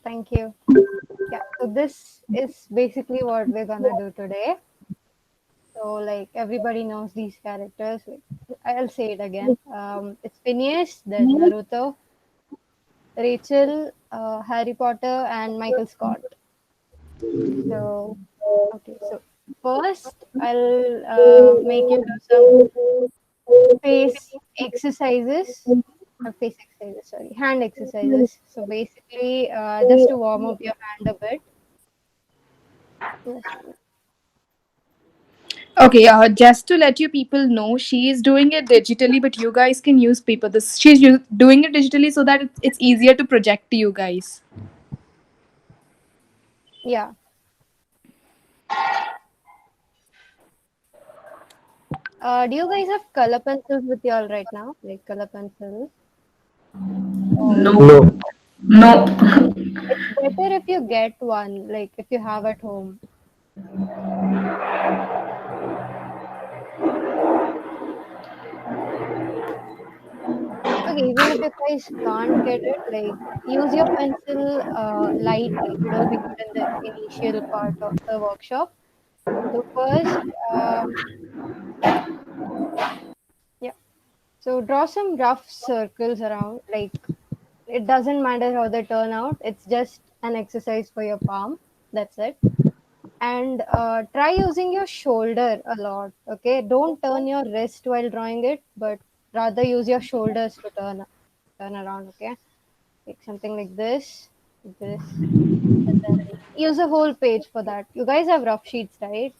Thank you. Yeah, so this is basically what we're gonna do today. So, like, everybody knows these characters. Like, I'll say it again. It's Phineas, then Naruto, Rachel, Harry Potter, and Michael Scott. So, okay, so first I'll make you do some face exercises. Face exercises, sorry, hand exercises. So basically, just to warm up your hand a bit. Just Okay, just to let you people know, she is doing it digitally, but you guys can use paper. Doing it digitally so that it's easier to project to you guys. yeah. Do you guys have color pencils with y'all right now? Like color pencils? Oh, No. No. No. it's better if you get one, like if you have at home. Okay, even if you guys can't get it, like use your pencil lightly. It'll be good in the initial part of the workshop. So first, yeah. So draw some rough circles around. Like it doesn't matter how they turn out. It's just an exercise for your palm. That's it. And try using your shoulder a lot. Okay, don't turn your wrist while drawing it, but rather use your shoulders to turn around. Okay, like something like this, and then use a whole page for that. You guys have rough sheets, right?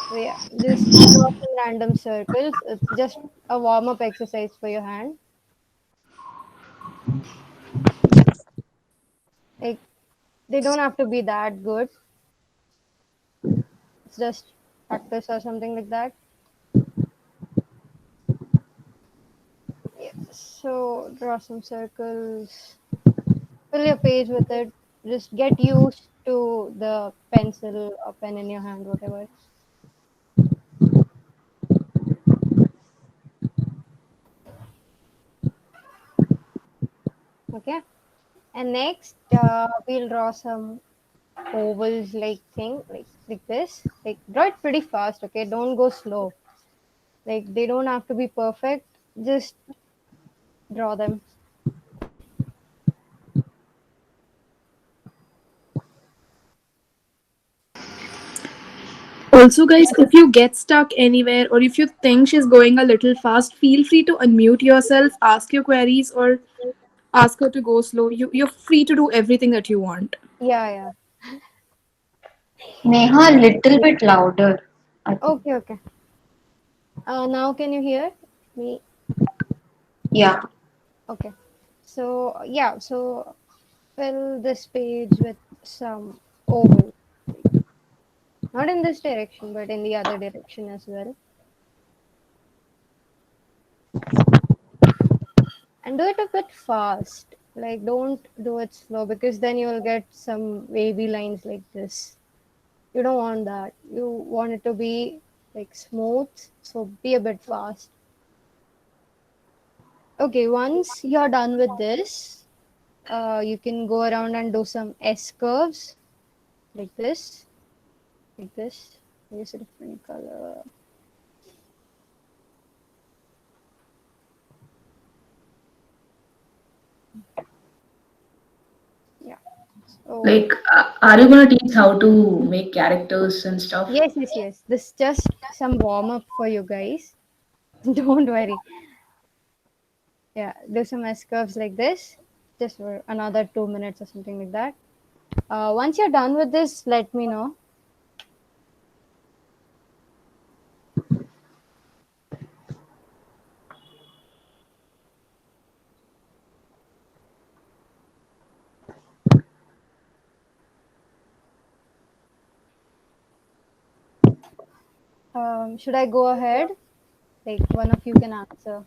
So yeah, just draw some random circles. It's just a warm up exercise for your hand. Like they don't have to be that good. It's just practice or something like that. Yeah. So draw some circles. Fill your page with it. Just get used to the pencil or pen in your hand, whatever. Okay. And next, we'll draw some ovals like thing, like this. Like draw it pretty fast. Okay, don't go slow. Like they don't have to be perfect. Just draw them. Also, guys, if you get stuck anywhere or if you think she's going a little fast, feel free to unmute yourself, ask your queries, or ask her to go slow. You're free to do everything that you want. Yeah, yeah. Neha, a little bit louder, I think. Okay, okay. Now can you hear me? Yeah. Okay. So yeah, so fill this page with some oval. Not in this direction, but in the other direction as well. And do it a bit fast. Like, don't do it slow because then you'll get some wavy lines like this. You don't want that. You want it to be like smooth, so be a bit fast. Okay, once you're done with this, you can go around and do some S curves like this, like this. Use a different color. Yeah. So Like, are you gonna teach how to make characters and stuff? yes, yes, yes. This is just some warm up for you guys. Don't worry. Yeah, do some S curves like this, just for another 2 minutes or something like that. Once you're done with this, let me know. Should I go ahead? Like one of you can answer.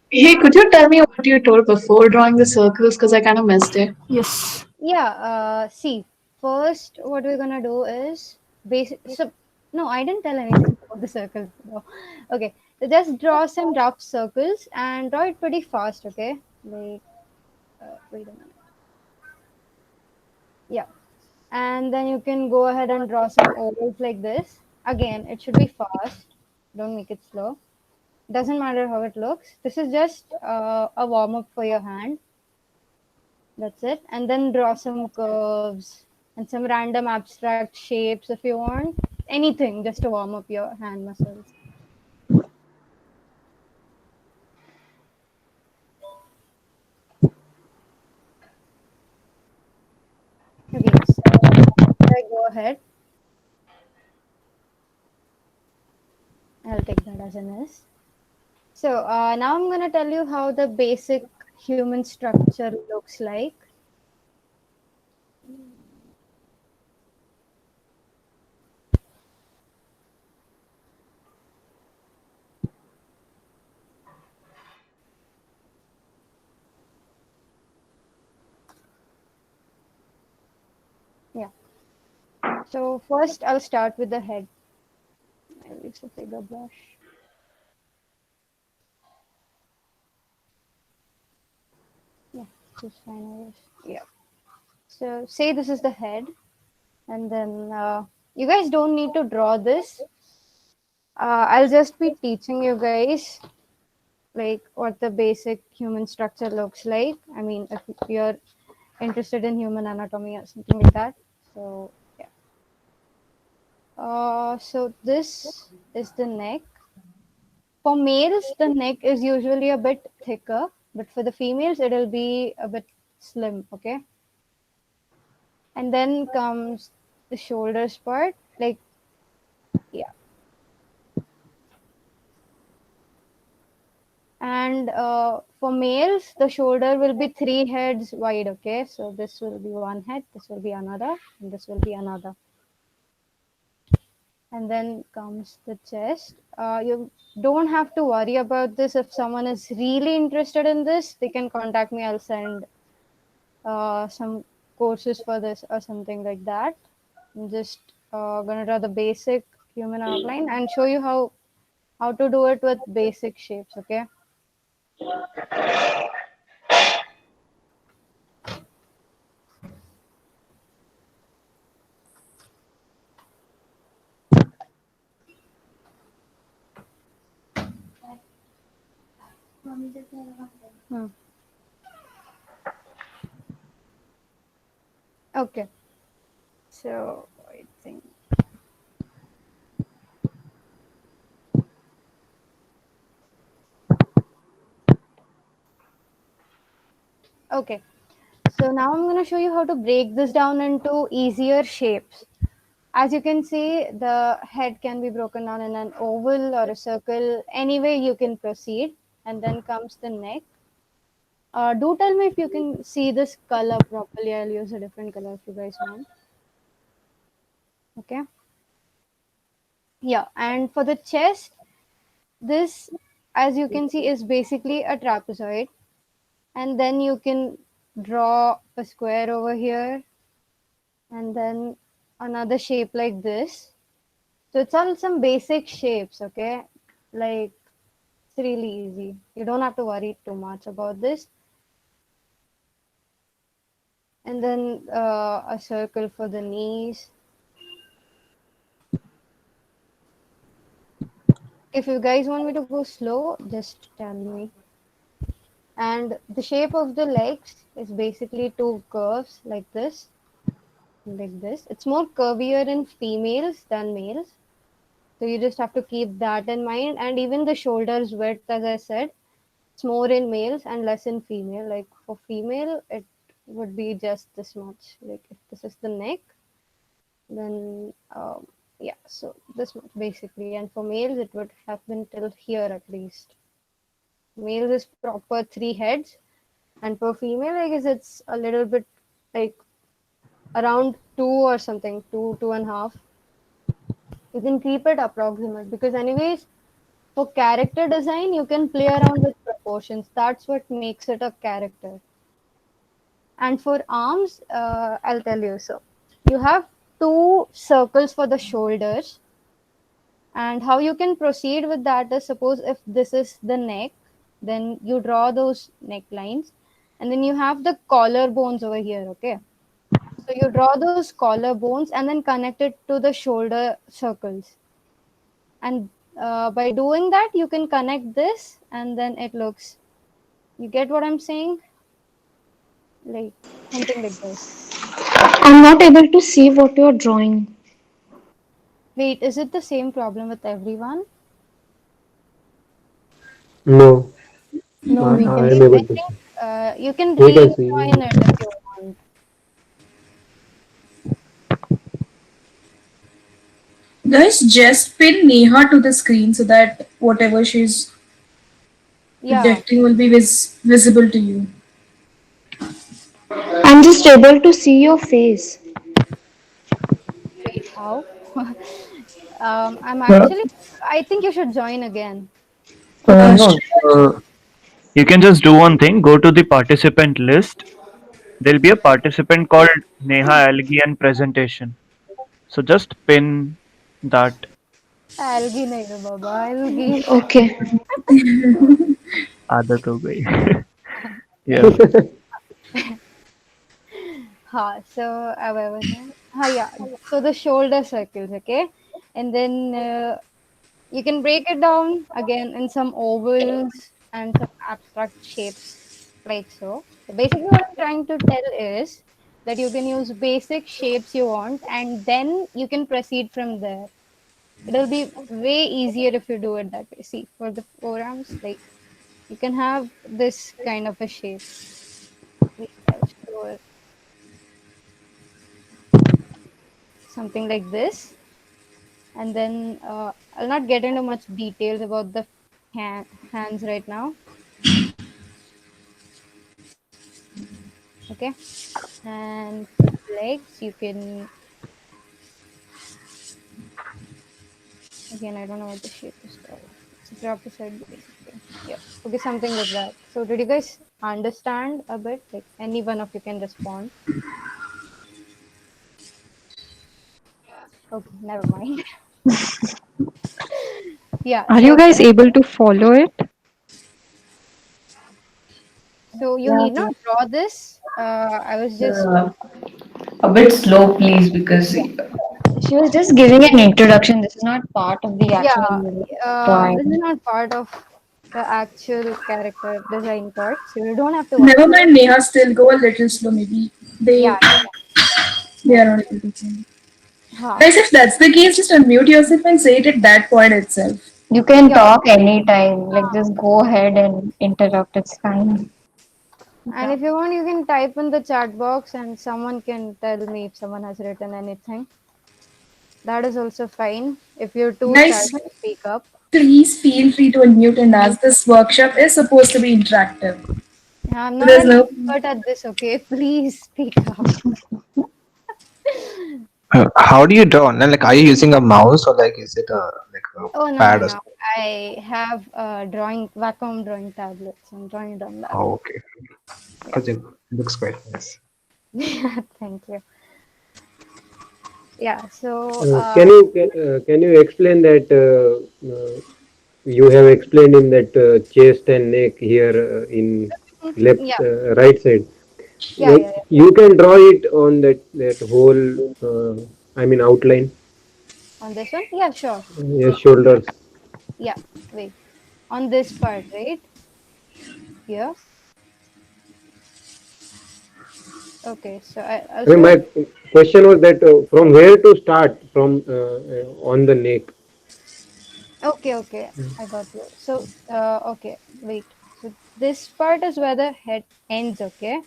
Hey, could you tell me what you told before drawing the circles? Because I kind of missed it. Yes. Yeah. See, first what we're gonna do is basic. So no, I didn't tell anything about the circles. No. Okay, so just draw some rough circles and draw it pretty fast. Okay. Like, wait a minute. Yeah. And then you can go ahead and draw some ovals like this. Again, it should be fast. Don't make it slow. Doesn't matter how it looks. This is just a warm up for your hand. That's it. And then draw some curves and some random abstract shapes if you want. Anything just to warm up your hand muscles. Okay, so I go ahead. I'll take that as an S. So now I'm going to tell you how the basic human structure looks like. Yeah. So first I'll start with the head. I'll use a bigger brush. Yeah, this is fine, I guess. Yeah. So say this is the head, and then you guys don't need to draw this. I'll just be teaching you guys like what the basic human structure looks like. I mean, if you're interested in human anatomy or something like that. So yeah. So this is the neck. For males, the neck is usually a bit thicker, but for the females, it'll be a bit slim. Okay, and then comes the shoulders part. Like yeah, and for males, the shoulder will be three heads wide. Okay, so this will be one head, this will be another, and this will be another. And then comes the chest. You don't have to worry about this. If someone is really interested in this, they can contact me. I'll send some courses for this or something like that. I'm just gonna draw the basic human outline and show you how to do it with basic shapes. Okay. Hmm. Okay. So I think okay. So now I'm gonna show you how to break this down into easier shapes. As you can see, the head can be broken down in an oval or a circle. Any way you can proceed. And then comes the neck. Do tell me if you can see this color properly. I'll use a different color if you guys want. Okay. Yeah. And for the chest, this, as you can see, is basically a trapezoid. And then you can draw a square over here and then another shape like this. So it's all some basic shapes, okay? Like it's really easy. You don't have to worry too much about this. And then a circle for the knees. If you guys want me to go slow, just tell me. And the shape of the legs is basically two curves like this, like this. It's more curvier in females than males. So you just have to keep that in mind. And even the shoulders width, as I said, it's more in males and less in female. Like for female, it would be just this much. Like if this is the neck, then yeah, so this much basically. And for males, it would have been till here at least. Males is proper three heads, and for female, I guess it's a little bit like around two or something, two and a half. You can keep it approximate because, anyways, for character design, you can play around with proportions. That's what makes it a character. And for arms, I'll tell you. So you have two circles for the shoulders. And how you can proceed with that is suppose if this is the neck, Then you draw those necklines, and then you have the collar bones over here, okay? So you draw those collar bones and then connect it to the shoulder circles. And by doing that, you can connect this, and then it looks. You get what I'm saying? Like something like this. I'm not able to see what you're drawing. Wait, is it the same problem with everyone? No, No, we I can am Okay, see. I able to think see. you can We can see. rejoin it if you want. Guys, just pin Neha to the screen so that whatever she's Yeah, projecting will be visible to you. I'm just able to see your face. wait, how? I'm Uh, actually. I think you should join again. Okay. no, you can just do one thing. Go to the participant list. There'll be a participant called Neha Alagi and presentation. So just pin that. Algae नहीं है बाबा algae. Okay. आदत हो गई. Yeah. हाँ, so where was I? हाँ, yeah. So the shoulder circles, okay, and then you can break it down again in some ovals and some abstract shapes, like so. So basically, what I'm trying to tell is that you can use basic shapes you want, and then you can proceed from there. It'll be way easier if you do it that way. See, for the forearms, like you can have this kind of a shape. Wait, I'll show it. Something like this, and then I'll not get into much details about the hands right now. Okay, and for the legs, you can, again, I don't know what the shape is called. It's a trapezoid basically. Yeah. Okay, something like that. So did you guys understand a bit? Like any one of you can respond. Okay, never mind. Yeah. Are you So guys able to follow it? you Yeah, need not draw this. I was just uh, a bit slow, please, because yeah. She was just giving an introduction. This is not part of the Yeah, actual this is drawing. not part of the actual character design part, so you don't have to worry Never about mind, Neha. Still go a little slow. Maybe it. they Yeah, yeah, they are never not mind. able to see. Ha. Guys, if that's the case, just unmute yourself and say it at that point itself. You can Yeah, talk anytime. Like, just go ahead and interrupt. It's fine. and if you want, you can type in the chat box, and someone can tell me if someone has written anything. That is also fine. If you're too shy Guys, to speak up. please feel free to unmute and ask. This workshop is supposed to be interactive. I'm So not there's an no. expert at this, okay? Please speak up. How do you draw? And like, are you using a mouse or like, is it a like a Oh no, no, pad or no. something? I have vacuum drawing tablets. I'm drawing it on that. Oh, okay. Yeah. Because it looks quite nice. Thank you. Yeah. So Can you explain that you have explained in that chest and neck here in left yeah, right side. yeah, Like yeah, yeah. you can draw it on that whole. I mean outline. On this one, yeah, sure. Yes, shoulders. Yeah. Wait. On this part, right? Here. Okay. So I'll I mean, show my it. question was that from where to start from on the neck. Okay. Okay. I got you. So okay. Wait. So this part is where the head ends. Okay.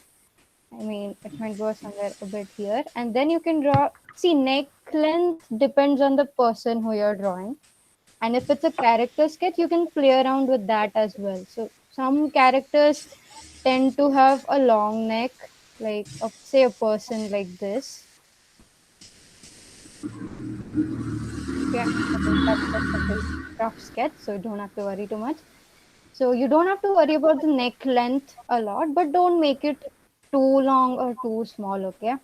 I mean, it might go somewhere a bit here, and then you can draw. See, neck length depends on the person who you're drawing. And if it's a character sketch, you can play around with that as well. So some characters tend to have a long neck, like say a person like this. Okay, I mean that's just a very rough sketch, so you don't have to worry too much. So you don't have to worry about the neck length a lot, but don't make it too long or too small. Okay,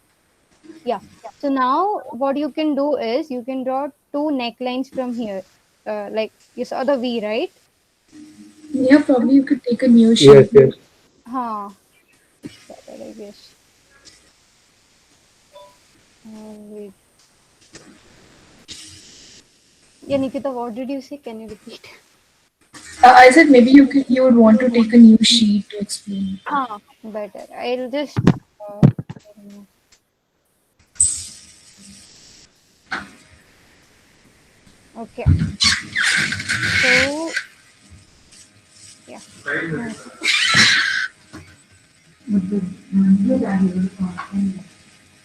yeah. So now what you can do is you can draw two necklines from here. Like you saw the V, right? Yeah, probably you could take a new Yes, sheet. yes. Huh. Better, I guess. Wait. Yeah, Nikita, what did you say? Can you repeat? I said maybe you would want to take a new sheet to explain it. Huh. Better. I'll just. I don't know. Okay. So, yeah. Hmm.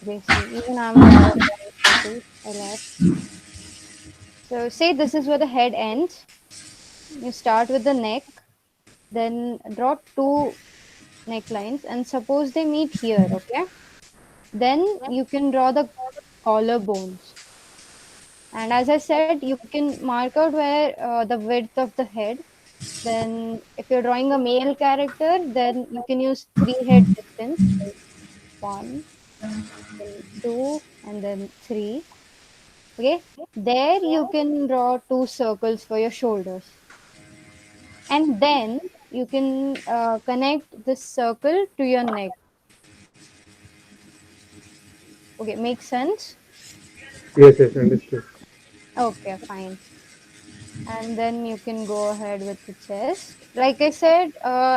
Obviously, even I'm tired of drawing circles. I laugh. So, say this is where the head ends. You start with the neck, then draw two necklines, and suppose they meet here, okay? Then you can draw the collarbones. And as I said, you can mark out where the width of the head. Then, if you're drawing a male character, then you can use three head distance, like one, then two, and then three. Okay, there you can draw two circles for your shoulders, and then you can connect this circle to your neck. Okay, makes sense. Yes, yes, understood. Okay, fine. And then you can go ahead with the chest. Like I said,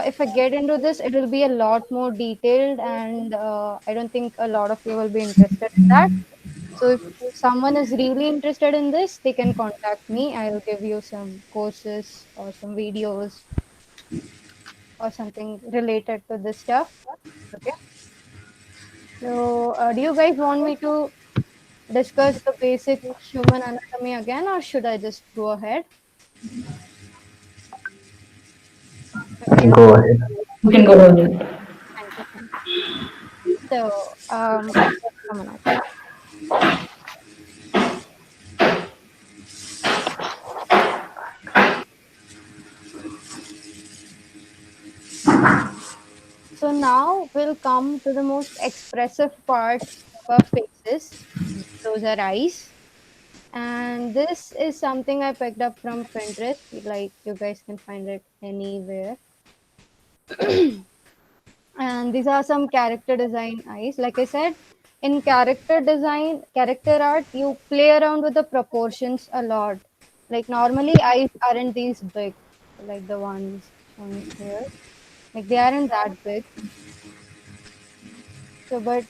if I get into this, it will be a lot more detailed, and I don't think a lot of you will be interested in that. So if someone is really interested in this, they can contact me. I'll give you some courses or some videos or something related to this stuff. Okay. So, do you guys want me to discuss the basic human anatomy again, or should I just go ahead? Okay, I'll Go go. ahead. You can go ahead. Thank you. Thank you. So, just a minute. So now we'll come to the most expressive parts of our faces. Those are eyes. And this is something I picked up from Pinterest. Like you guys can find it anywhere. And these are some character design eyes. Like I said, in character design, character art, you play around with the proportions a lot. Like normally eyes aren't these big, like the ones shown here. Like they aren't that big. So, but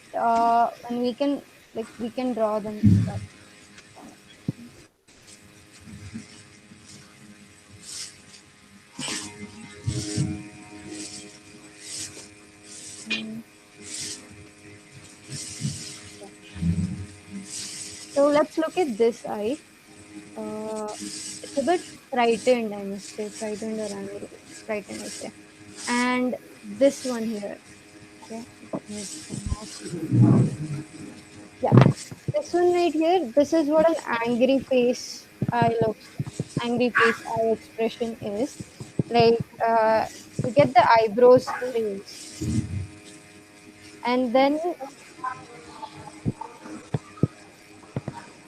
when we can, like, we can draw them stuff. Mm, yeah. So let's look at this eye. Uh, it's a bit frightened, I must say, frightened or angry, frightened, I say. And this one here, okay, just move the mouse. Yeah, this one right here. This is what an angry face eye looks like. Angry face eye expression is like. You get the eyebrows raised, and then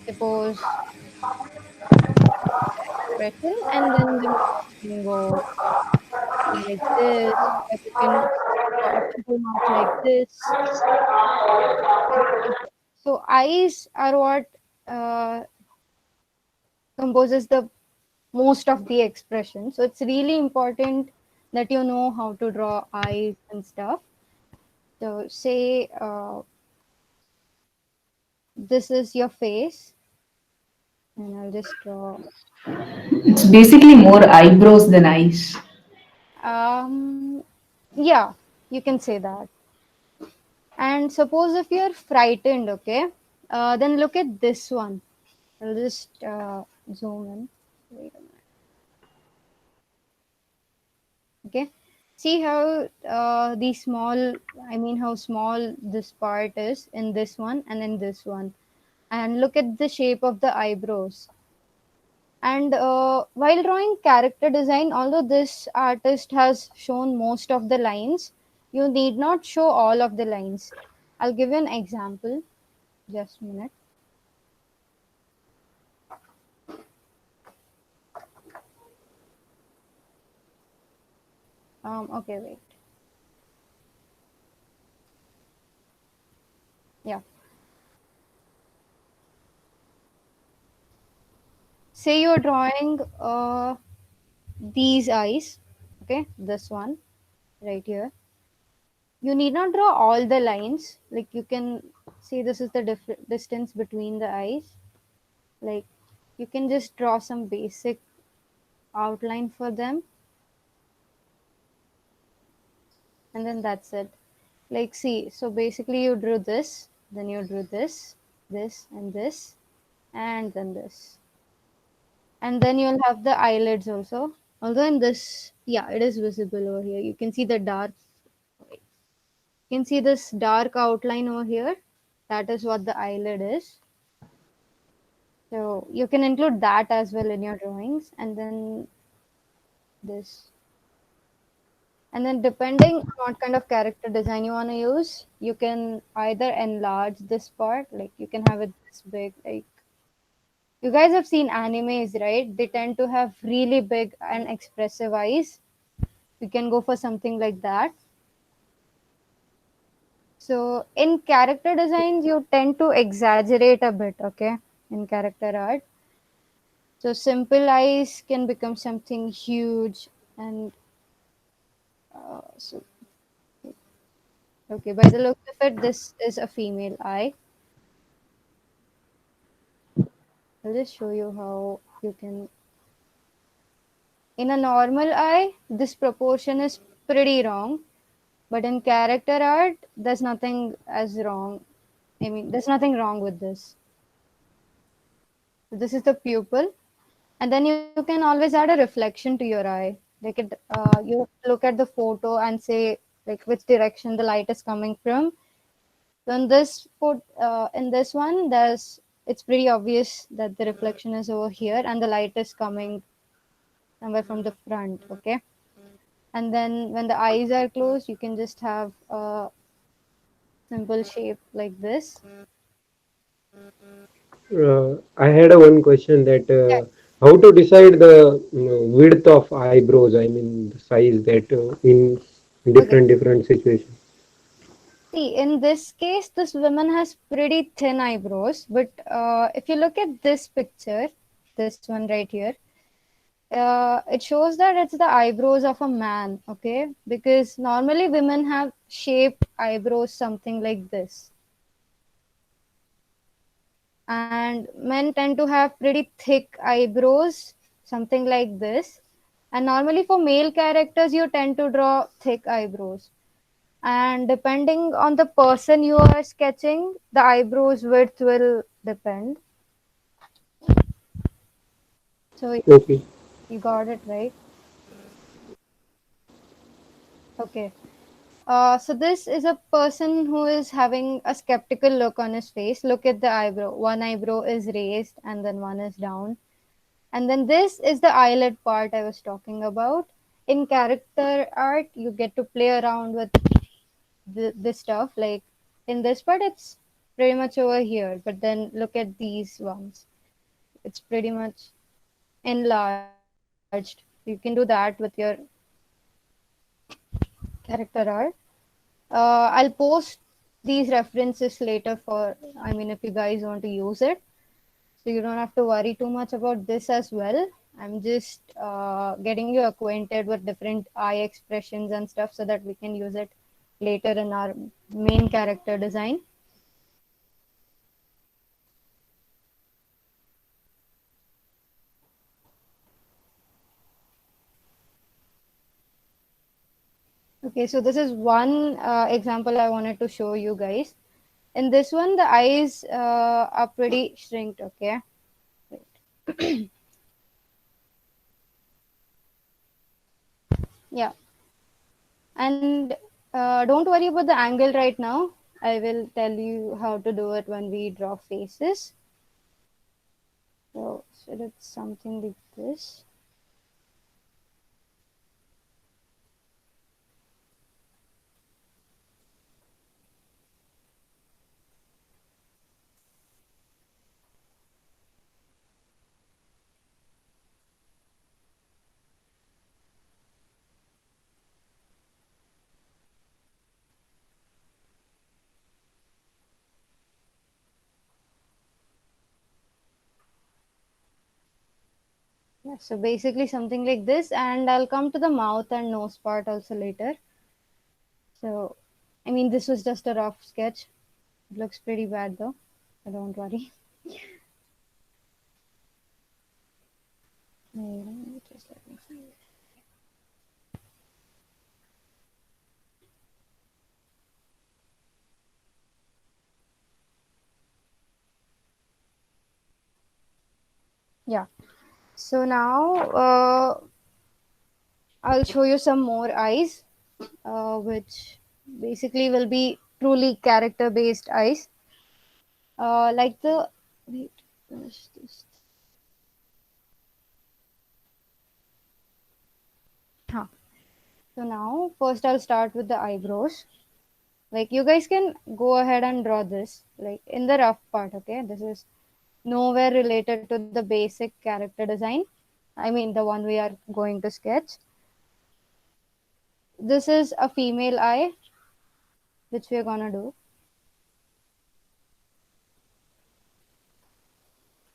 suppose expression, and then the mouth can go like this, or you can draw a triple mouth like this. So eyes are what uh, composes the most of the expression. So it's really important that you know how to draw eyes and stuff. So say this is your face, and I'll just draw. It's basically more eyebrows than eyes. Um, yeah, you can say that. And suppose if you're frightened, okay, then look at this one. I'll just zoom in. Wait a minute. Okay. See how I mean, how small this part is in this one and in this one. And look at the shape of the eyebrows. And while drawing character design, although this artist has shown most of the lines, you need not show all of the lines. I'll give you an example. Just a minute. Okay, wait. Yeah. Say you're drawing these eyes. Okay, this one right here. You need not draw all the lines. Like you can see this is the distance between the eyes. Like you can just draw some basic outline for them, and then that's it. Like see, so basically you drew this, then you drew this, this and this, and then this. And then you'll have the eyelids also. Although in this, yeah, it is visible over here. You can see the dark, you can see this dark outline over here. That is what the eyelid is. So you can include that as well in your drawings. And then this. And then depending on what kind of character design you want to use, you can either enlarge this part, like you can have it this big. Like you guys have seen animes, right? They tend to have really big and expressive eyes. You can go for something like that. So in character designs, you tend to exaggerate a bit, okay? In character art. So simple eyes can become something huge and so okay, by the look of it, this is a female eye. I'll just show you how you can. In a normal eye, this proportion is pretty wrong, but in character art, there's nothing as wrong. I mean, there's nothing wrong with this. So this is the pupil, and then you can always add a reflection to your eye. Like it, you look at the photo and say like which direction the light is coming from. So in this one, there's it's pretty obvious that the reflection is over here and the light is coming somewhere from the front. Okay, and then when the eyes are closed, you can just have a simple shape like this. I had a one question that Yeah. how to decide the width of eyebrows? I mean, the size that in Okay. different situations. See, in this case, this woman has pretty thin eyebrows, but if you look at this picture, this one right here, it shows that it's the eyebrows of a man, okay? Because normally women have shaped eyebrows, something like this, and men tend to have pretty thick eyebrows, something like this. And normally for male characters, you tend to draw thick eyebrows. And depending on the person you are sketching, the eyebrows width will depend. So Okay. you got it right. Okay. So this is a person who is having a skeptical look on his face. Look at the eyebrow. One eyebrow is raised and then one is down. And then this is the eyelid part I was talking about. In character art, you get to play around with this stuff. Like in this part, it's pretty much over here. But then look at these ones. It's pretty much enlarged. You can do that with your character art. I'll post these references later for, I mean, if you guys want to use it. So you don't have to worry too much about this as well. I'm just getting you acquainted with different eye expressions and stuff so that we can use it later in our main character design. Okay, so this is one example I wanted to show you guys. In this one, the eyes are pretty shrinked, okay? Yeah, and don't worry about the angle right now. I will tell you how to do it when we draw faces. So it's something like this. Yeah, so basically something like this, and I'll come to the mouth and nose part also later. So, I mean, this was just a rough sketch. It looks pretty bad though, so don't worry. Just let me find it. Yeah. So now I'll show you some more eyes, which basically will be truly character-based eyes. Like the wait, where's this? Huh. So now first I'll start with the eyebrows. Like you guys can go ahead and draw this like in the rough part. Okay, this is nowhere related to the basic character design. I mean the one we are going to sketch. This is a female eye, which we're gonna do.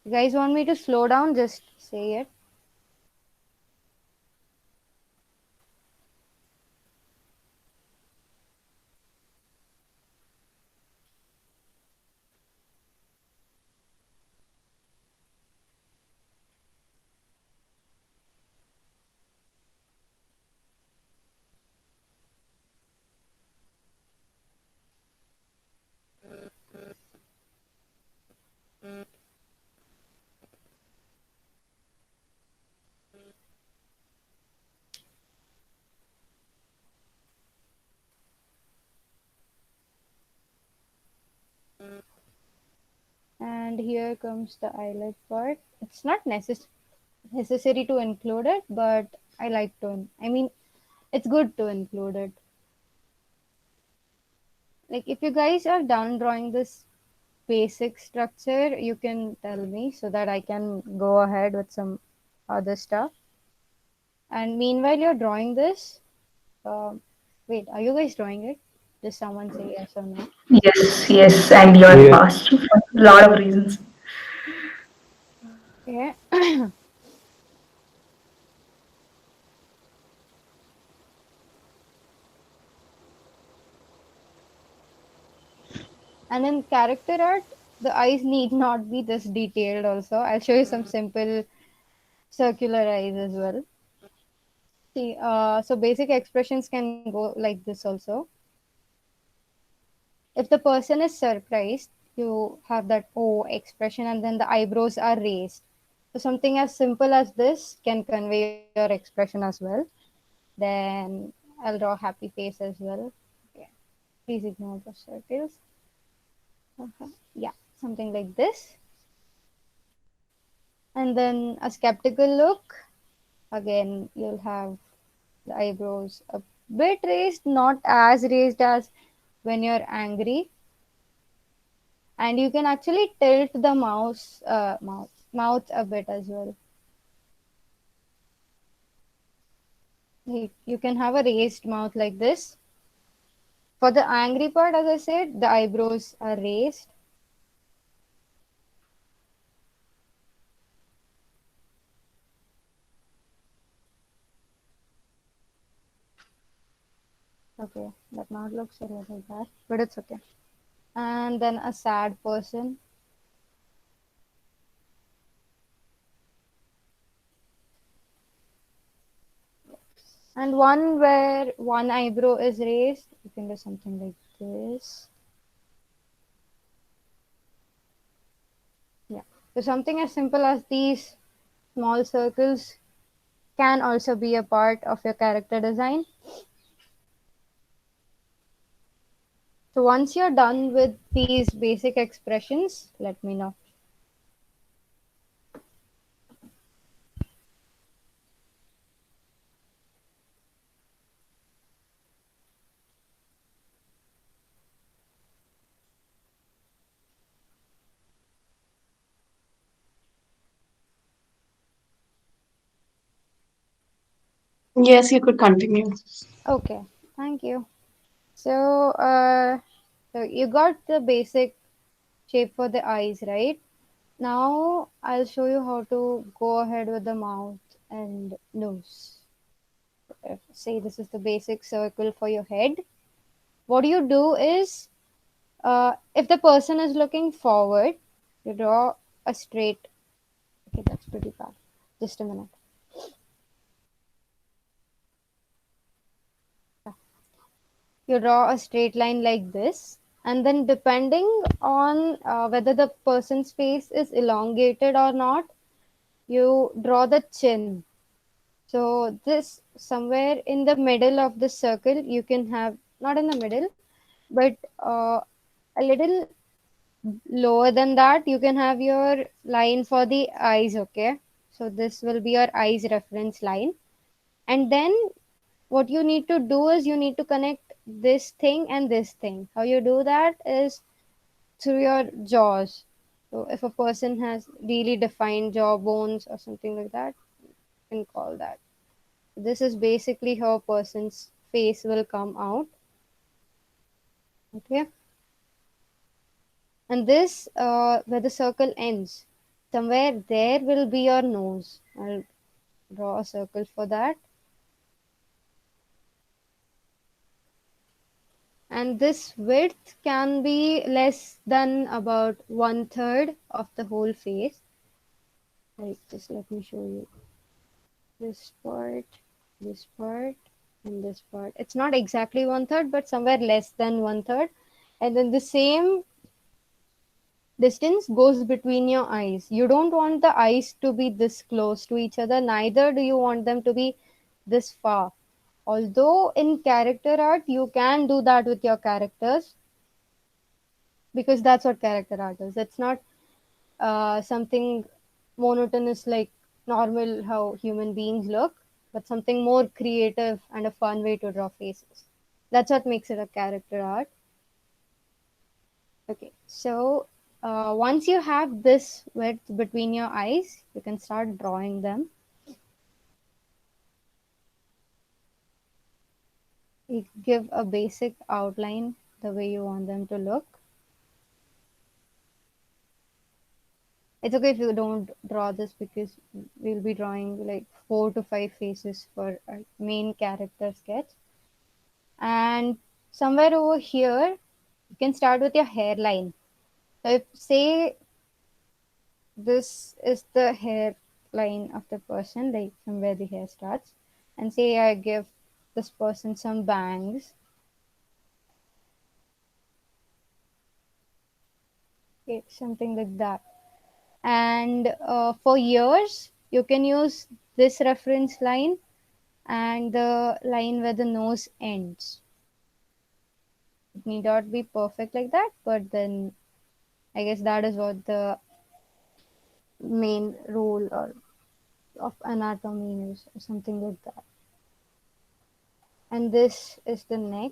You guys want me to slow down? Just say it. And here comes the eyelid part. It's not necessary to include it, but I like to. I mean, it's good to include it. Like, if you guys are done drawing this basic structure, you can tell me so that I can go ahead with some other stuff. And meanwhile, you're drawing this. Um, wait, are you guys drawing it? Just someone say yes or no. Yes, yes, and you're Yes. fast for a lot of reasons. Okay. And in character art, the eyes need not be this detailed also. I'll show you some simple circular eyes as well. See, so basic expressions can go like this also. If the person is surprised, you have that O expression and then the eyebrows are raised. So something as simple as this can convey your expression as well. Then I'll draw happy face as well. Okay. Please ignore the circles. Yeah, something like this. And then a skeptical look. Again, you'll have the eyebrows a bit raised, not as raised as when you're angry. And you can actually tilt the mouth a bit as well. You can have a raised mouth like this. For the angry part, as I said, the eyebrows are raised. Okay, that not looks a little bad, but it's okay. And then a sad person. And one where one eyebrow is raised, you can do something like this. Yeah. So something as simple as these small circles can also be a part of your character design. So once you're done with these basic expressions, let me know. Yes, you could continue. Okay, thank you. So, so you got the basic shape for the eyes, right? Now I'll show you how to go ahead with the mouth and nose. Say this is the basic circle for your head. What you do is, if the person is looking forward, you draw a straight. Okay, that's pretty bad. Just a minute. You draw a straight line like this, and then depending on whether the person's face is elongated or not, you draw the chin. So this somewhere in the middle of the circle, you can have, not in the middle, but a little lower than that, you can have your line for the eyes. Okay, so this will be your eyes reference line. And then what you need to do is you need to connect this thing and this thing. How you do that is through your jaws. So if a person has really defined jaw bones or something like that, you can call that. This is basically how a person's face will come out. Okay, and this where the circle ends, somewhere there will be your nose. I'll draw a circle for that. And this width can be less than about 1/3 of the whole face. Like, just let me show you this part, this part, and this part. It's not exactly 1/3, but somewhere less than 1/3. And then the same distance goes between your eyes. You don't want the eyes to be this close to each other, neither do you want them to be this far. Although in character art, you can do that with your characters, because that's what character art is. It's not something monotonous like normal how human beings look, but something more creative and a fun way to draw faces. That's what makes it a character art. Okay, so once you have this width between your eyes, you can start drawing them. You give a basic outline the way you want them to look. It's okay if you don't draw this, because we'll be drawing like 4 to 5 faces for a main character sketch. And somewhere over here, you can start with your hairline. So if say this is the hairline of the person, like from where the hair starts, and say I give this person some bangs, okay, something like that. And for ears, you can use this reference line and the line where the nose ends. It need not be perfect like that, but then I guess that is what the main rule or of anatomy is, or something like that. And this is the neck.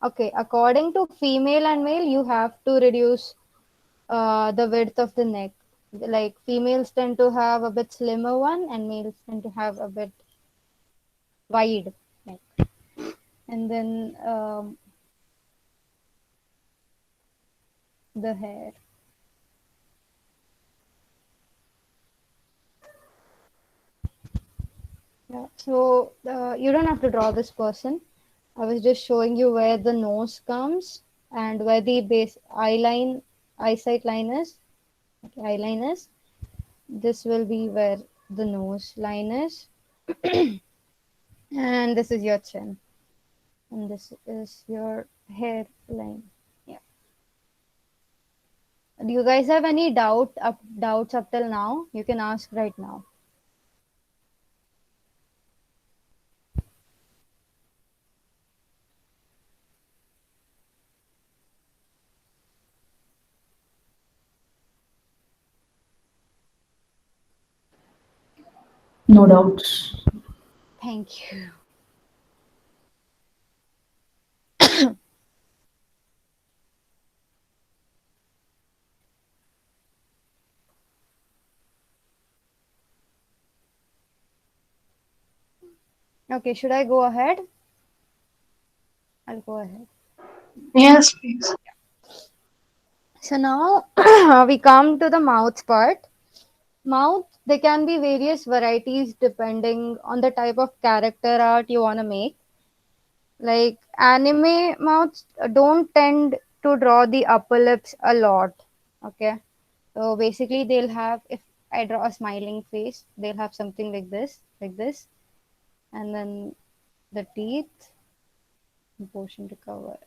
Okay, according to female and male, you have to reduce the width of the neck. Like females tend to have a bit slimmer one, and males tend to have a bit wide neck. And then the hair. Yeah. So you don't have to draw this person. I was just showing you where the nose comes and where the base eyesight line is. Okay, eye line is. This will be where the nose line is, and this is your chin, and this is your hair line. Yeah. Do you guys have any doubts up till now? You can ask right now. No doubts. Thank you. Okay, should I go ahead? I'll go ahead. Yes, please. So now we come to the mouth part. Mouth There can be various varieties depending on the type of character art you want to make. Like anime mouths don't tend to draw the upper lips a lot. Okay. So basically they'll have, if I draw a smiling face, they'll have something like this, like this. And then the teeth, portion to cover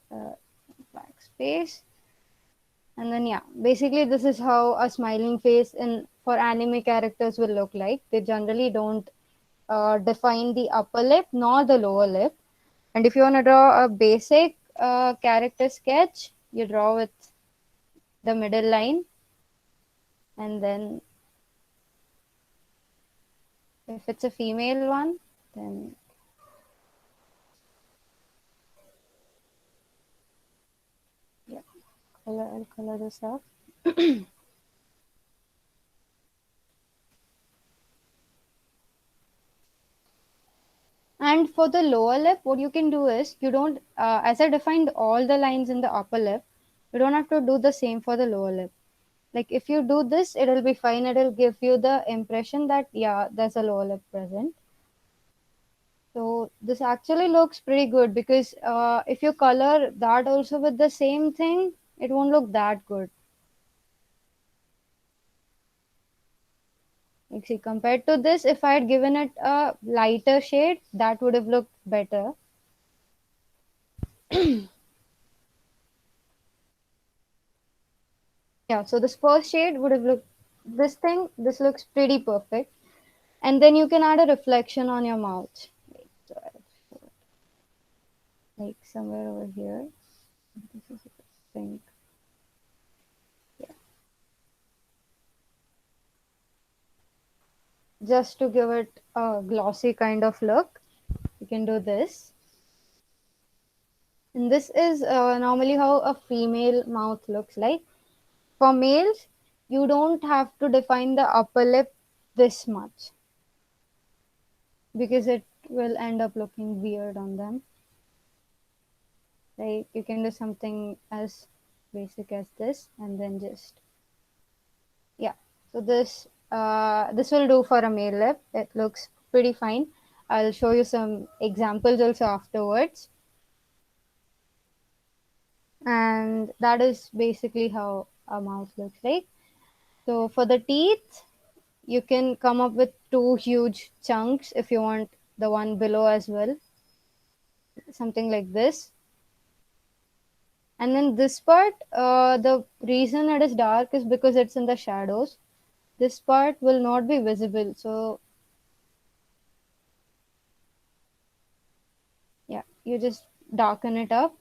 black space. And then yeah, basically this is how a smiling face in for anime characters will look like. They generally don't define the upper lip nor the lower lip. And if you want to draw a basic character sketch, you draw with the middle line, and then if it's a female one, then yeah, I'll color this up. And for the lower lip, what you can do is you don't, as I defined all the lines in the upper lip, you don't have to do the same for the lower lip. Like if you do this, it'll be fine. It'll give you the impression that yeah, there's a lower lip present. So this actually looks pretty good because if you color that also with the same thing, it won't look that good. Like see, compared to this, if I had given it a lighter shade, that would have looked better. Yeah, so this first shade would have looked, this looks pretty perfect. And then you can add a reflection on your mouth. Like somewhere over here. This is pink. Yeah. Just to give it a glossy kind of look, you can do this. And this is normally how a female mouth looks like. For males, you don't have to define the upper lip this much because it will end up looking weird on them. Like you can do something as basic as this and then just, yeah. So this will do for a male lip. It looks pretty fine. I'll show you some examples also afterwards. And that is basically how a mouth looks like. So for the teeth, you can come up with two huge chunks if you want the one below as well, something like this. And then this part, the reason it is dark is because it's in the shadows. This part will not be visible. So yeah, you just darken it up.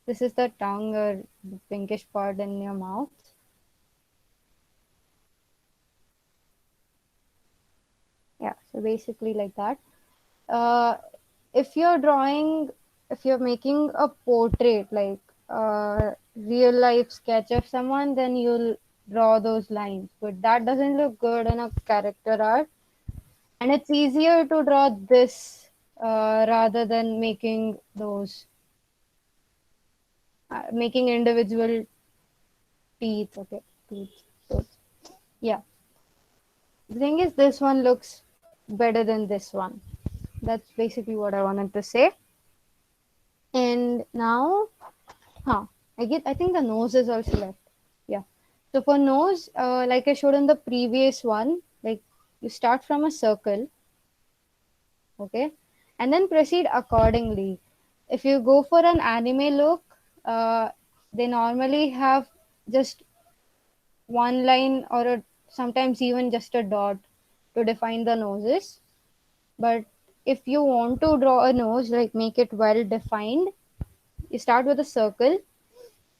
This is the tongue or the pinkish part in your mouth. Yeah, so basically like that. Uh, if you're drawing, if you're making a portrait, like a real life sketch of someone, then you'll draw those lines. But that doesn't look good in a character art. And it's easier to draw this rather than making those, making individual teeth. Okay, teeth. Yeah. The thing is, this one looks better than this one. That's basically what I wanted to say. And now, huh, I think the nose is also left. Yeah. So for nose, like I showed in the previous one, like you start from a circle, okay, and then proceed accordingly. If you go for an anime look, uh, they normally have just one line or sometimes even just a dot to define the noses. But if you want to draw a nose, like make it well defined, you start with a circle,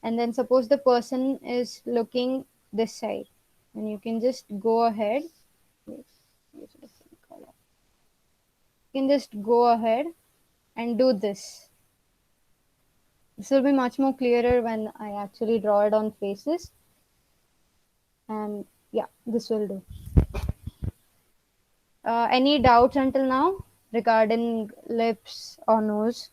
and then suppose the person is looking this side, and you can just go ahead. Wait, use a different color. You can just go ahead and do this. This will be much more clearer when I actually draw it on faces. And yeah, this will do. Any doubts until now regarding lips or nose?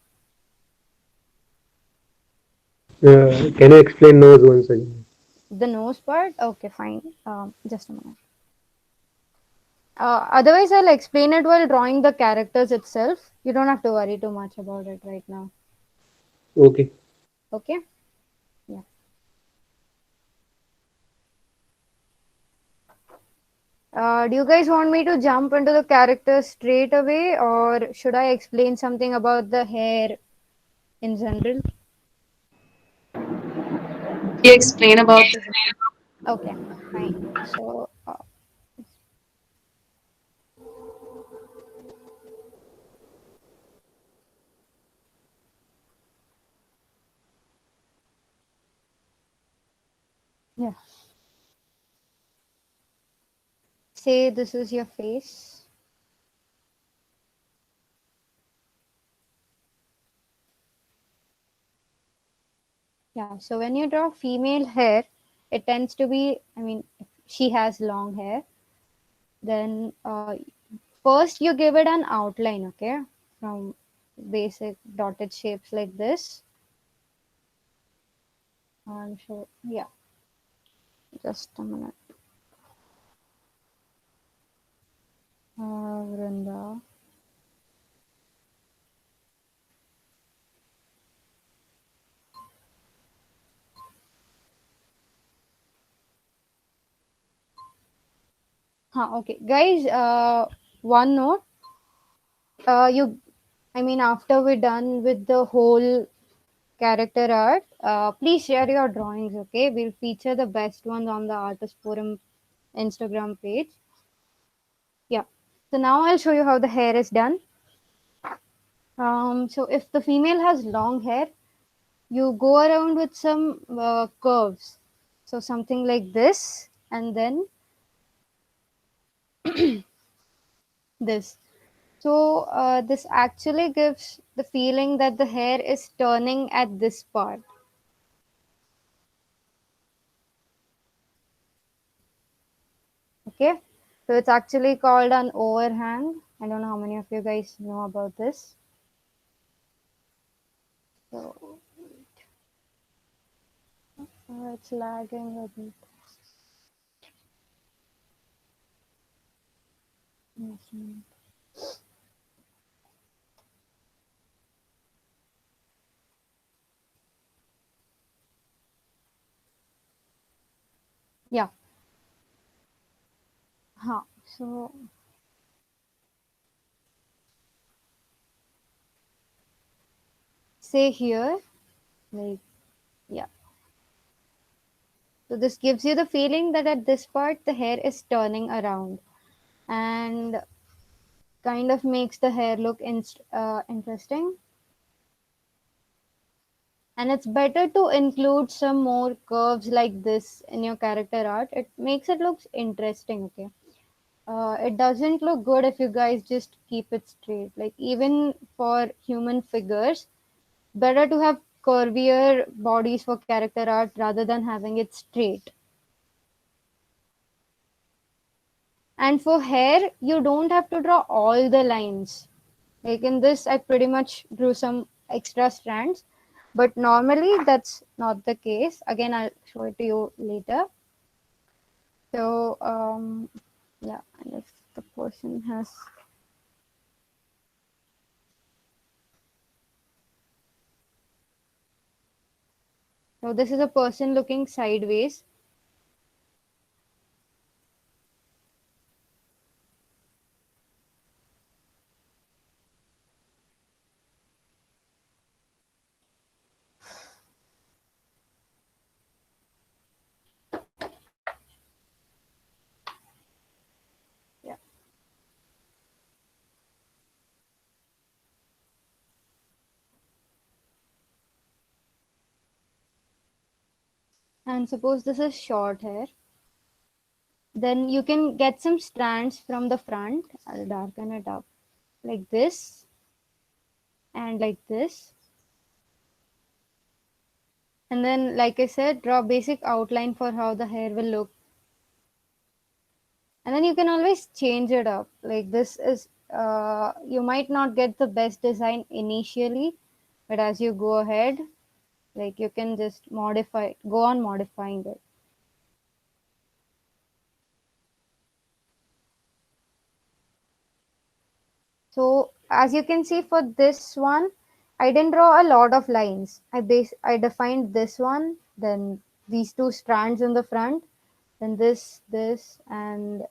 Can you explain those once again? The nose part? Okay, fine. Just a minute. Otherwise, I'll explain it while drawing the characters itself. You don't have to worry too much about it right now. Okay. Okay? Yeah. Do you guys want me to jump into the characters straight away, or should I explain something about the hair in general? You explain about the Okay, fine. So, yeah. Say this is your face. Yeah, so when you draw female hair, it tends to be, I mean, if she has long hair, then first you give it an outline, okay, from basic dotted shapes like this. So, yeah, just a minute. Vrinda. Okay, guys, one note. You, I mean, after we're done with the whole character art, please share your drawings, okay? We'll feature the best ones on the Artist Forum Instagram page. Yeah. So now I'll show you how the hair is done. So if the female has long hair, you go around with some curves. So something like this, and then this. So this actually gives the feeling that the hair is turning at this part. Okay. So it's actually called an overhang. I don't know how many of you guys know about this. So it's lagging a bit. Mhm. Yeah. So say here, like, yeah. So this gives you the feeling that at this part the hair is turning around and kind of makes the hair look interesting. And it's better to include some more curves like this in your character art. It makes it look interesting, okay? It doesn't look good if you guys just keep it straight. Like even for human figures, better to have curvier bodies for character art rather than having it straight. And for hair, you don't have to draw all the lines. Like in this, I pretty much drew some extra strands, but normally that's not the case. Again, I'll show it to you later. So, yeah, and if the person has, so this is a person looking sideways. Yeah. And suppose this is short hair, then you can get some strands from the front. I'll darken it up like this and like this. And then, like I said, draw basic outline for how the hair will look. And then you can always change it up. Like this is, you might not get the best design initially, but as you go ahead, like you can just modify, go on modifying it. So as you can see for this one, I didn't draw a lot of lines. I defined this one, then these two strands in the front, then this, and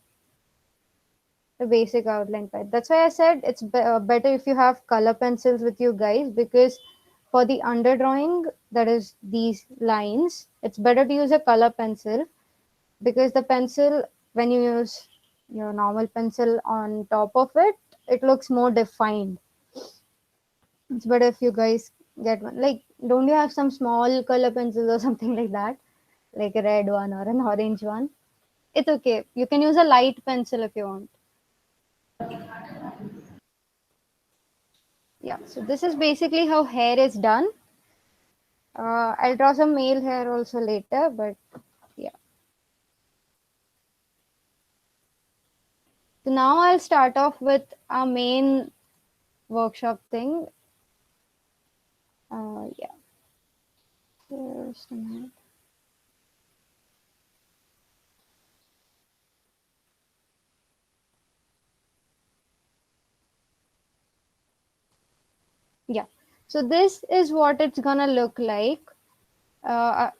the basic outline part. That's why I said it's better if you have color pencils with you guys, because for the underdrawing, that is these lines, it's better to use a color pencil, because the pencil, when you use your normal pencil on top of it, it looks more defined. It's better if you guys get one. Like, don't you have some small color pencils or something like that? Like a red one or an orange one? It's okay. You can use a light pencil if you want. Yeah, so this is basically how hair is done. I'll draw some male hair also later, but yeah. So now I'll start off with our main workshop thing. Yeah, just a minute. Yeah, so this is what it's gonna look like. Uh,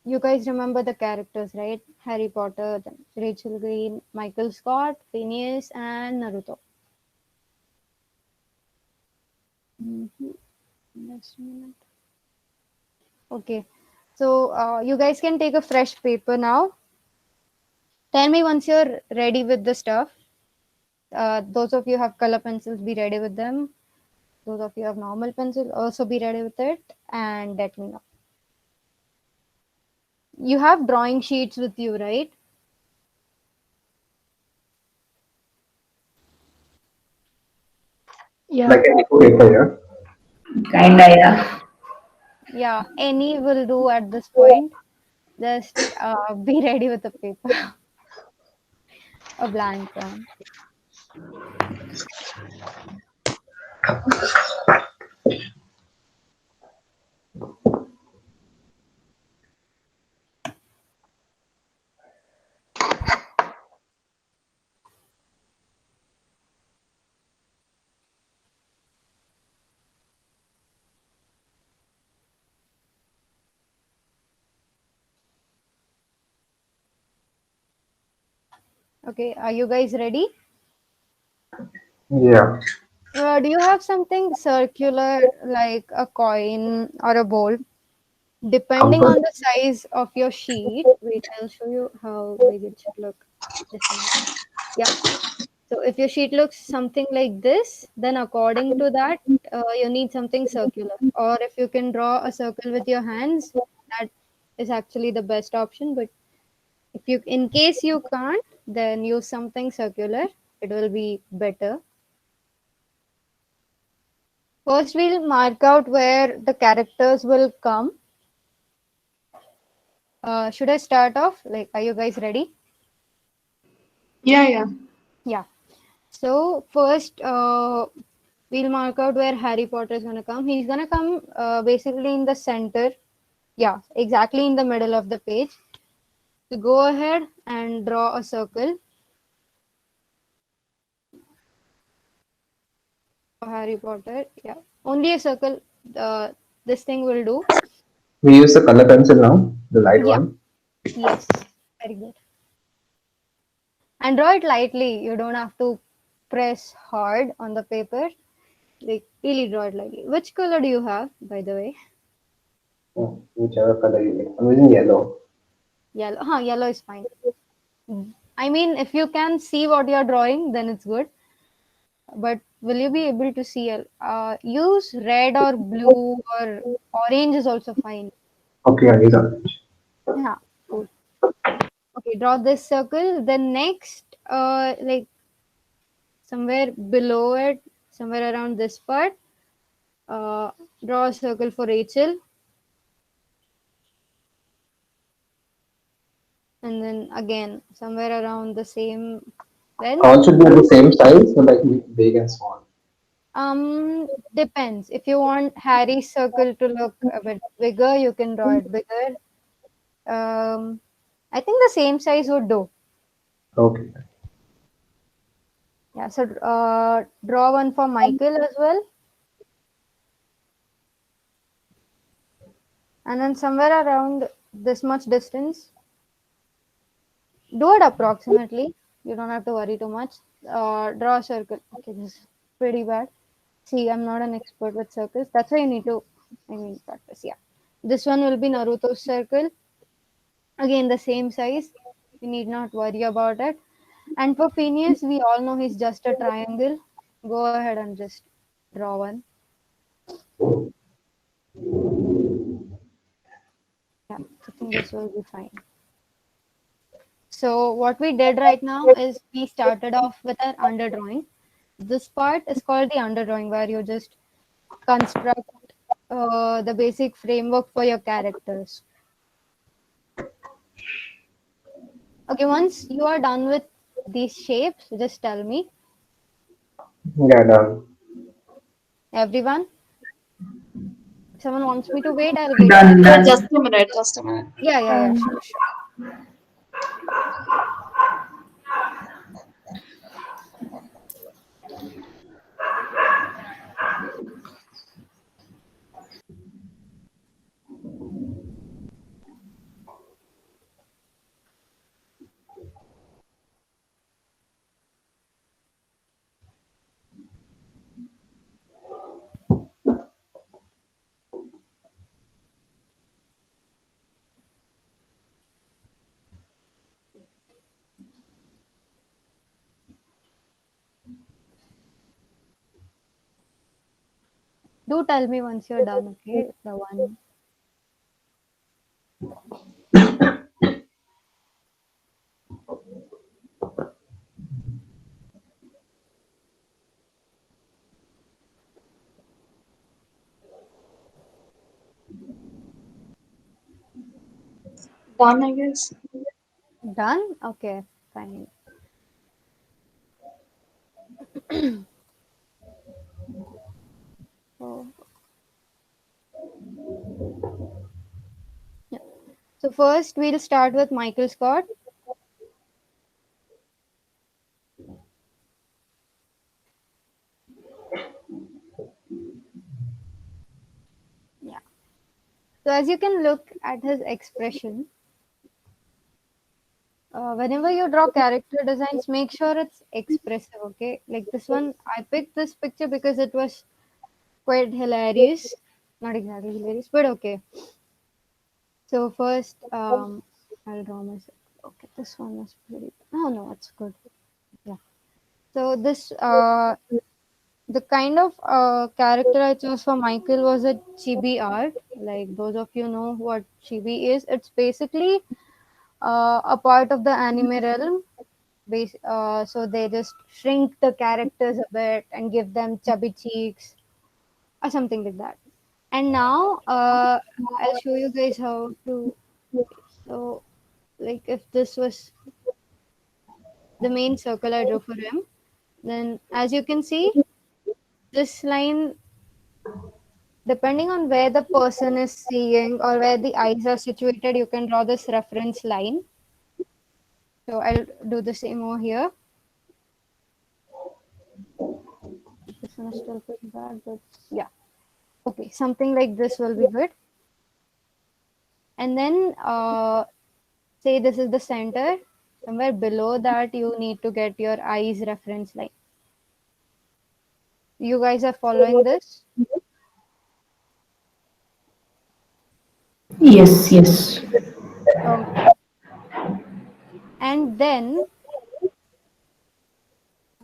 you guys remember the characters, right? Harry Potter, then Rachel Green, Michael Scott, Phineas, and Naruto. Mhm. Just a minute. Okay, so you guys can take a fresh paper now. Tell me once you're ready with the stuff. Those of you have color pencils, be ready with them. Those of you have normal pencil, also be ready with it, and let me know. You have drawing sheets with you, right? Yeah. Like a paper, yeah. Kinda, yeah. Yeah, any will do at this point. Just be ready with the paper, a blank one. Okay, are you guys ready? Yeah. Do you have something circular like a coin or a bowl? Depending Compass. on the size of your sheet, wait, I'll show you how big it should look. Just a minute. Yeah. So if your sheet looks something like this, then according to that, you need something circular. Or if you can draw a circle with your hands, that is actually the best option. But if you, in case you can't, then use something circular. It will be better. First, we'll mark out where the characters will come. Should I start off? Like, are you guys ready? Yeah, yeah. Yeah. So first, we'll mark out where Harry Potter is gonna come. He's gonna come basically in the center. Yeah, exactly in the middle of the page. So go ahead and draw a circle for Harry Potter. Yeah, only a circle. This thing will do. We use the color pencil now, the light Yeah. one. Yes. Very good. And draw it lightly. You don't have to press hard on the paper. Like really draw it lightly. Which color do you have, by the way? Whichever color you like. I'm using yellow. Yellow. Huh, yellow is fine. I mean, if you can see what you're drawing, then it's good. But will you be able to see? Use red or blue or orange is also fine. Okay, I'll use orange. Yeah, cool. Okay, draw this circle. Then next, like somewhere below it, somewhere around this part, uh, draw a circle for Rachel, and then again somewhere around the same length. All should be the same size, so like big and small. Depends. If you want Harry's circle to look a bit bigger, you can draw it bigger. I think the same size would do. Okay. Yeah, so draw one for Michael as well. And then somewhere around this much distance, do it approximately. You don't have to worry too much. Draw a circle. Okay, this is pretty bad. See, I'm not an expert with circles. That's why you need to, I mean, practice. Yeah. This one will be Naruto's circle. Again, the same size. You need not worry about it. And for Phineas, we all know he's just a triangle. Go ahead and just draw one. Yeah, I think this will be fine. So what we did right now is we started off with our underdrawing. This part is called the underdrawing, where you just construct the basic framework for your characters. Okay, once you are done with these shapes, just tell me. Yeah, done. Everyone, if someone wants me to wait, I'll wait. Done, Just done. a minute, just a minute. Yeah, sure, sure. Do tell me once you're done, okay? The one. Done, I guess. Done? Okay, fine. So, yeah. So first we'll start with Michael Scott. Yeah. So as you can look at his expression, whenever you draw character designs, make sure it's expressive, okay? Like this one, I picked this picture because it was quite hilarious. Not exactly hilarious, but okay. So first, I'll draw myself. Okay, this one is pretty. Oh no, it's good. Yeah. So this, the kind of character I chose for Michael was a chibi art. Like those of you know what chibi is. It's basically a part of the anime realm. So they just shrink the characters a bit and give them chubby cheeks or something like that. And now I'll show you guys how to. So like if this was the main circle I drew for him, then as you can see, this line, depending on where the person is seeing or where the eyes are situated, you can draw this reference line. So I'll do the same over here. This one is still pretty bad, but yeah. Okay, something like this will be good. And then say this is the center. Somewhere below that, you need to get your eyes reference line. You guys are following this? Yes, yes. Okay. And then,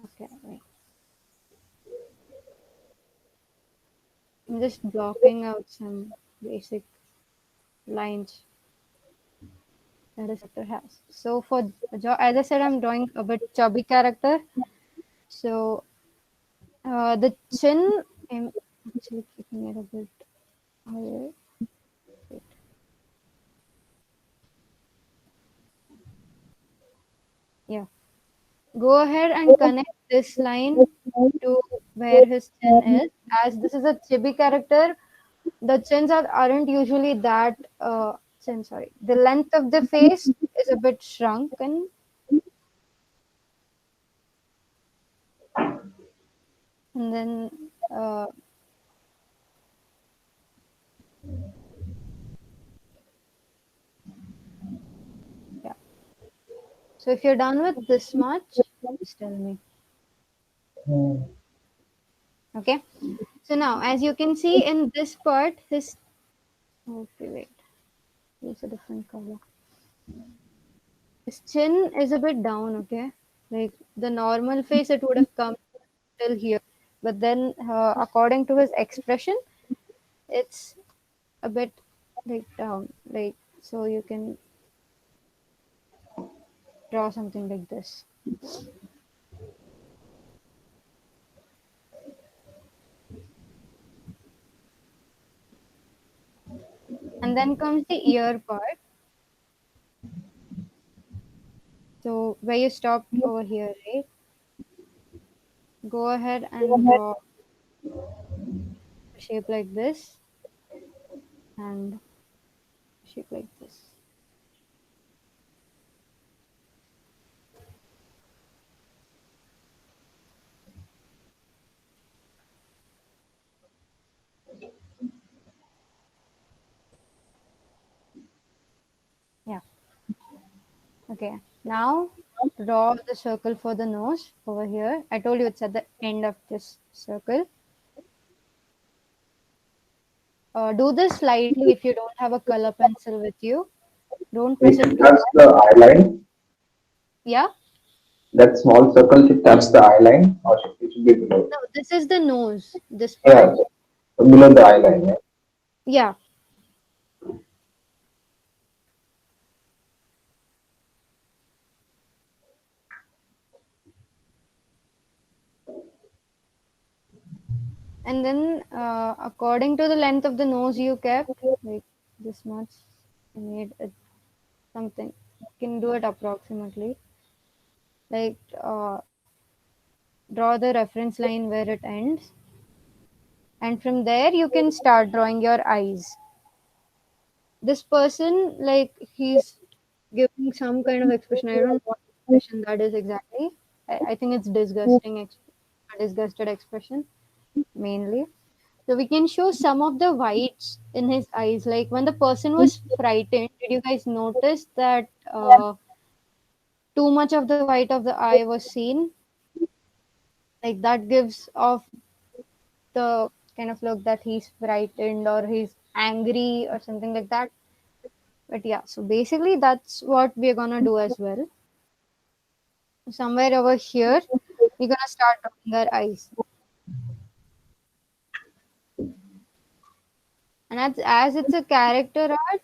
okay, wait. I'm just blocking out some basic lines that his character has. So for as I said, I'm drawing a bit chubby character. So the chin, I'm actually keeping it a bit higher. Wait. Yeah. Go ahead and connect this line to where his chin is. As this is a chibi character, the chins aren't usually that chin. Sorry, the length of the face is a bit shrunken. And then yeah. So if you're done with this much, just tell me. Okay. So now, as you can see in this part, his okay, wait, use a different color. His chin is a bit down. Okay, like the normal face, it would have come till here, but then according to his expression, it's a bit like down. Like so, you can draw something like this. And then comes the ear part. So where you stopped over here, right? Go ahead and draw a shape like this and shape like this. Yeah. Okay. Now draw the circle for the nose over here. I told you it's at the end of this circle. Do this slightly if you don't have a color pencil with you. Don't press If it it too touch hard. the eye line, Yeah. that small circle should touch the eye line or it should be below. No, this is the nose. This part. Yeah, below the eye line. Yeah. Yeah. And then according to the length of the nose you kept, like this much, I made it something. You can do it approximately. Like draw the reference line where it ends, and from there you can start drawing your eyes. This person, like, he's giving some kind of expression. I don't know what expression that is exactly. I think it's disgusted expression mainly. So we can show some of the whites in his eyes. Like when the person was frightened, did you guys notice that too much of the white of the eye was seen? Like that gives off the kind of look that he's frightened or he's angry or something like that. But yeah, so basically that's what we're gonna do as well. Somewhere over here, we're gonna start drawing our eyes. And as it's a character art,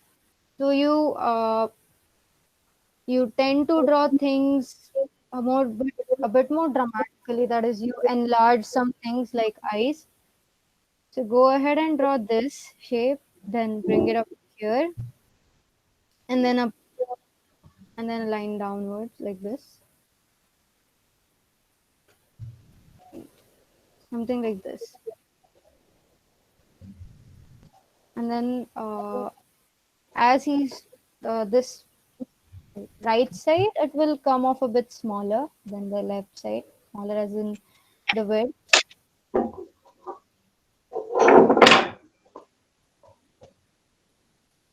so you tend to draw things a bit more dramatically. That is, you enlarge some things like eyes. So go ahead and draw this shape, then bring it up here, and then up, and then a line downwards like this, something like this. And then as he's this right side, it will come off a bit smaller than the left side, smaller as in the width.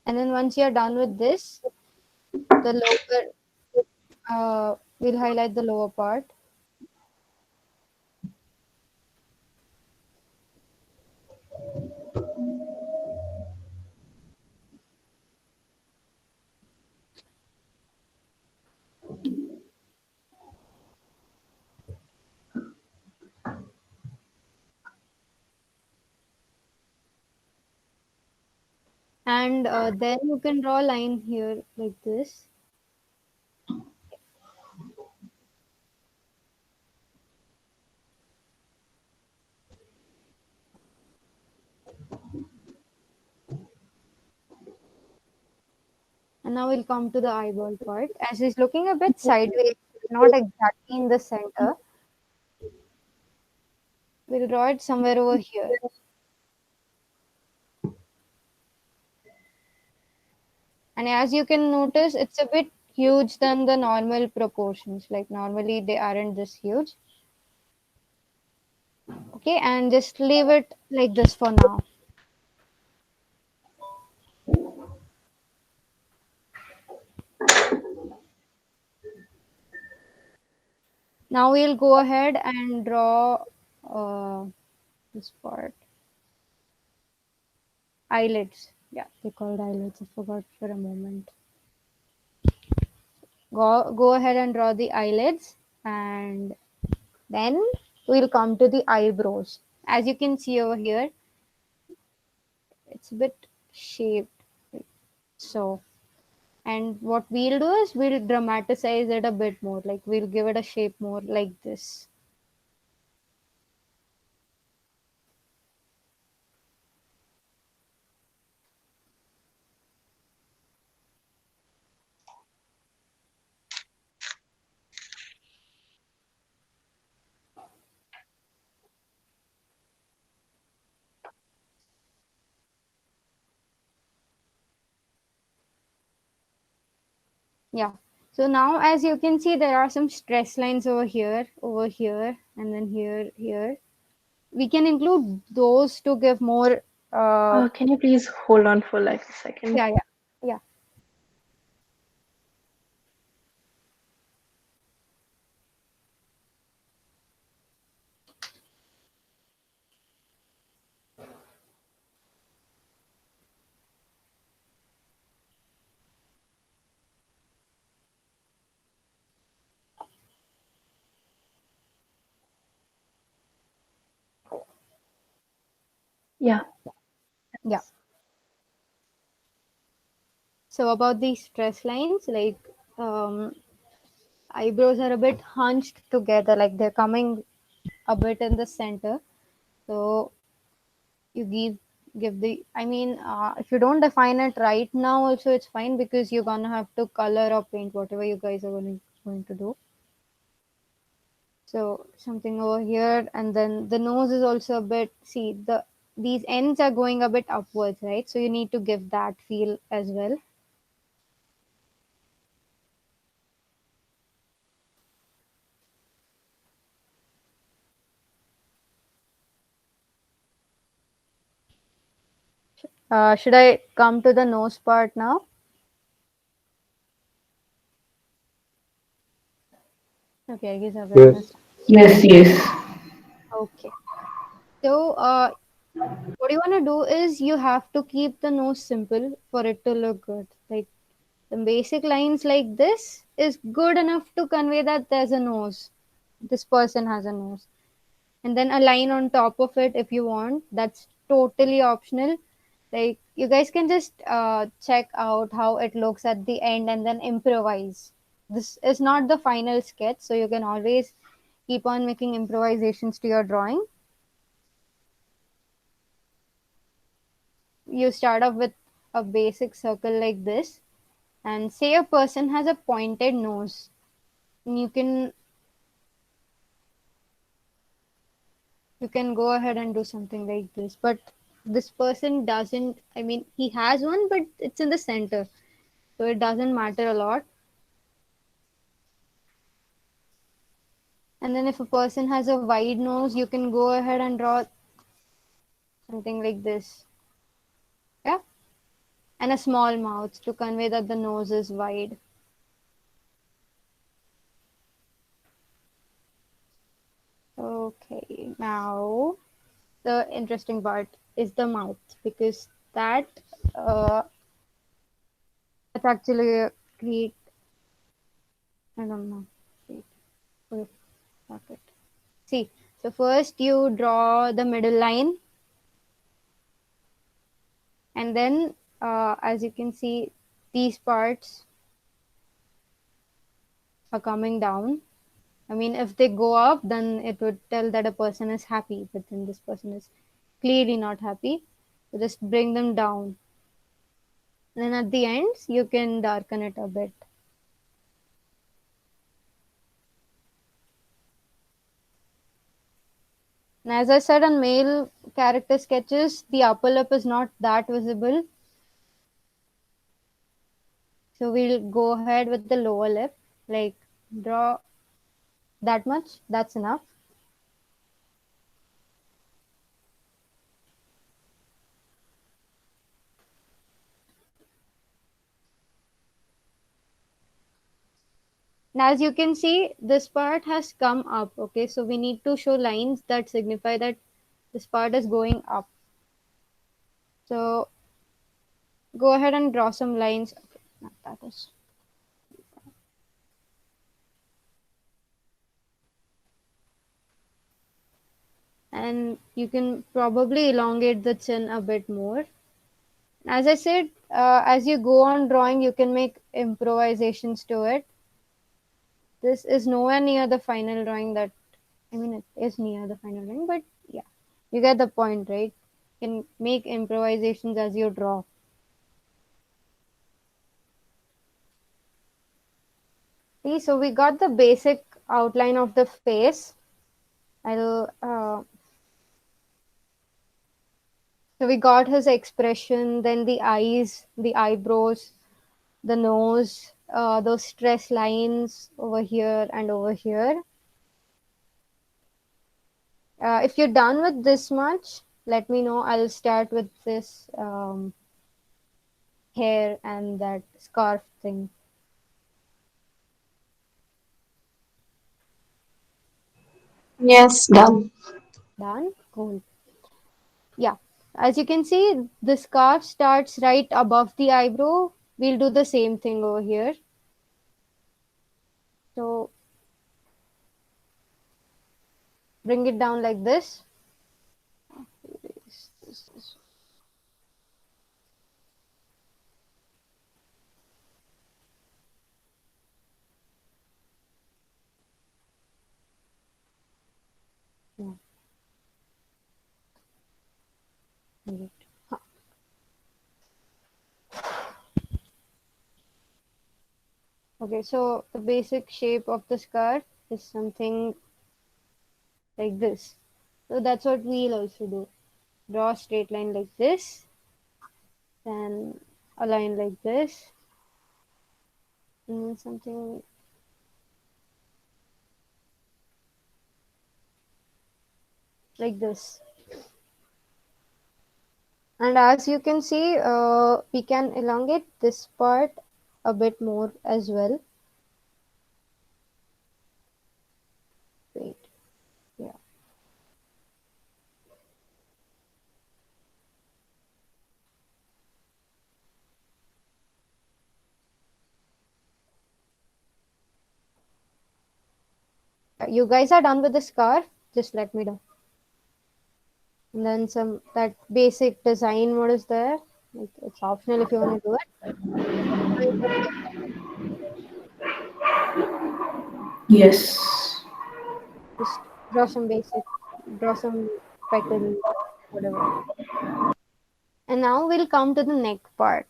And then once you're done with this, the lower, we'll highlight the lower part. And then you can draw a line here like this. And now we'll come to the eyeball part. As he's looking a bit sideways, not exactly in the center, we'll draw it somewhere over here. And as you can notice, it's a bit huge than the normal proportions. Like normally they aren't this huge. Okay, and just leave it like this for now. Now we'll go ahead and draw uh, this part. Eyelids. Yeah, they called eyelids. I forgot for a moment. Go ahead and draw the eyelids, and then we'll come to the eyebrows. As you can see over here, it's a bit shaped like so. And what we'll do is we'll dramatize it a bit more. Like we'll give it a shape more like this. Yeah. So now as you can see, there are some stress lines over here, and then here, here. We can include those to give more. Can you please hold on for like a second? Yeah, yeah, yeah, Yeah. yeah. So about these stress lines, like eyebrows are a bit hunched together, like they're coming a bit in the center. So you give the. I mean, if you don't define it right now, also it's fine because you're gonna have to color or paint whatever you guys are going to do. So something over here, and then the nose is also a bit. See these ends are going a bit upwards, right? So you need to give that feel as well. Should I come to the nose part now? Okay, I guess everyone Yes. is Yes, yes. okay. So, what you want to do is you have to keep the nose simple for it to look good. Like the basic lines like this is good enough to convey that there's a nose. This person has a nose. And then a line on top of it if you want. That's totally optional. Like you guys can just check out how it looks at the end and then improvise. This is not the final sketch, so you can always keep on making improvisations to your drawing. You start off with a basic circle like this, and say a person has a pointed nose. And you can go ahead and do something like this, but this person doesn't. I mean, he has one, but it's in the center, so it doesn't matter a lot. And then if a person has a wide nose, you can go ahead and draw something like this. Yeah, and a small mouth to convey that the nose is wide. Okay, now the interesting part is the mouth, because uh, that's actually a great. I don't know. Wait, wait, not it. See, so first you draw the middle line, and then as you can see, these parts are coming down. I mean, if they go up, then it would tell that a person is happy, but then this person is clearly not happy. So just bring them down. And then at the ends, you can darken it a bit. And as I said, on male character sketches, the upper lip is not that visible. So we'll go ahead with the lower lip, like draw that much. That's enough. And as you can see, this part has come up. Okay, so we need to show lines that signify that this part is going up. So go ahead and draw some lines. Okay, not that is. And you can probably elongate the chin a bit more. As I said, as you go on drawing, you can make improvisations to it. This is nowhere near the final drawing that, I mean, it is near the final drawing, but yeah, you get the point, right? You can make improvisations as you draw. See, so we got the basic outline of the face. I'll, so we got his expression, then the eyes, the eyebrows, the nose, those stress lines over here and over here. If you're done with this much, let me know. I'll start with this hair and that scarf thing. Yes, done. Done? Cool. Yeah. As you can see, the scarf starts right above the eyebrow. We'll do the same thing over here. So bring it down like this. Yeah. Right. Huh. Okay, so the basic shape of the scarf is something like this. So that's what we'll also do. Draw a straight line like this, then a line like this, and then something like this. And as you can see, we can elongate this part a bit more as well. Wait, yeah. You guys are done with the scarf? Just let me know. And then some that basic design mode is there. Like, it's optional if you want to do it. Yes. Just draw some basic, draw some petal, whatever. And now we'll come to the neck part.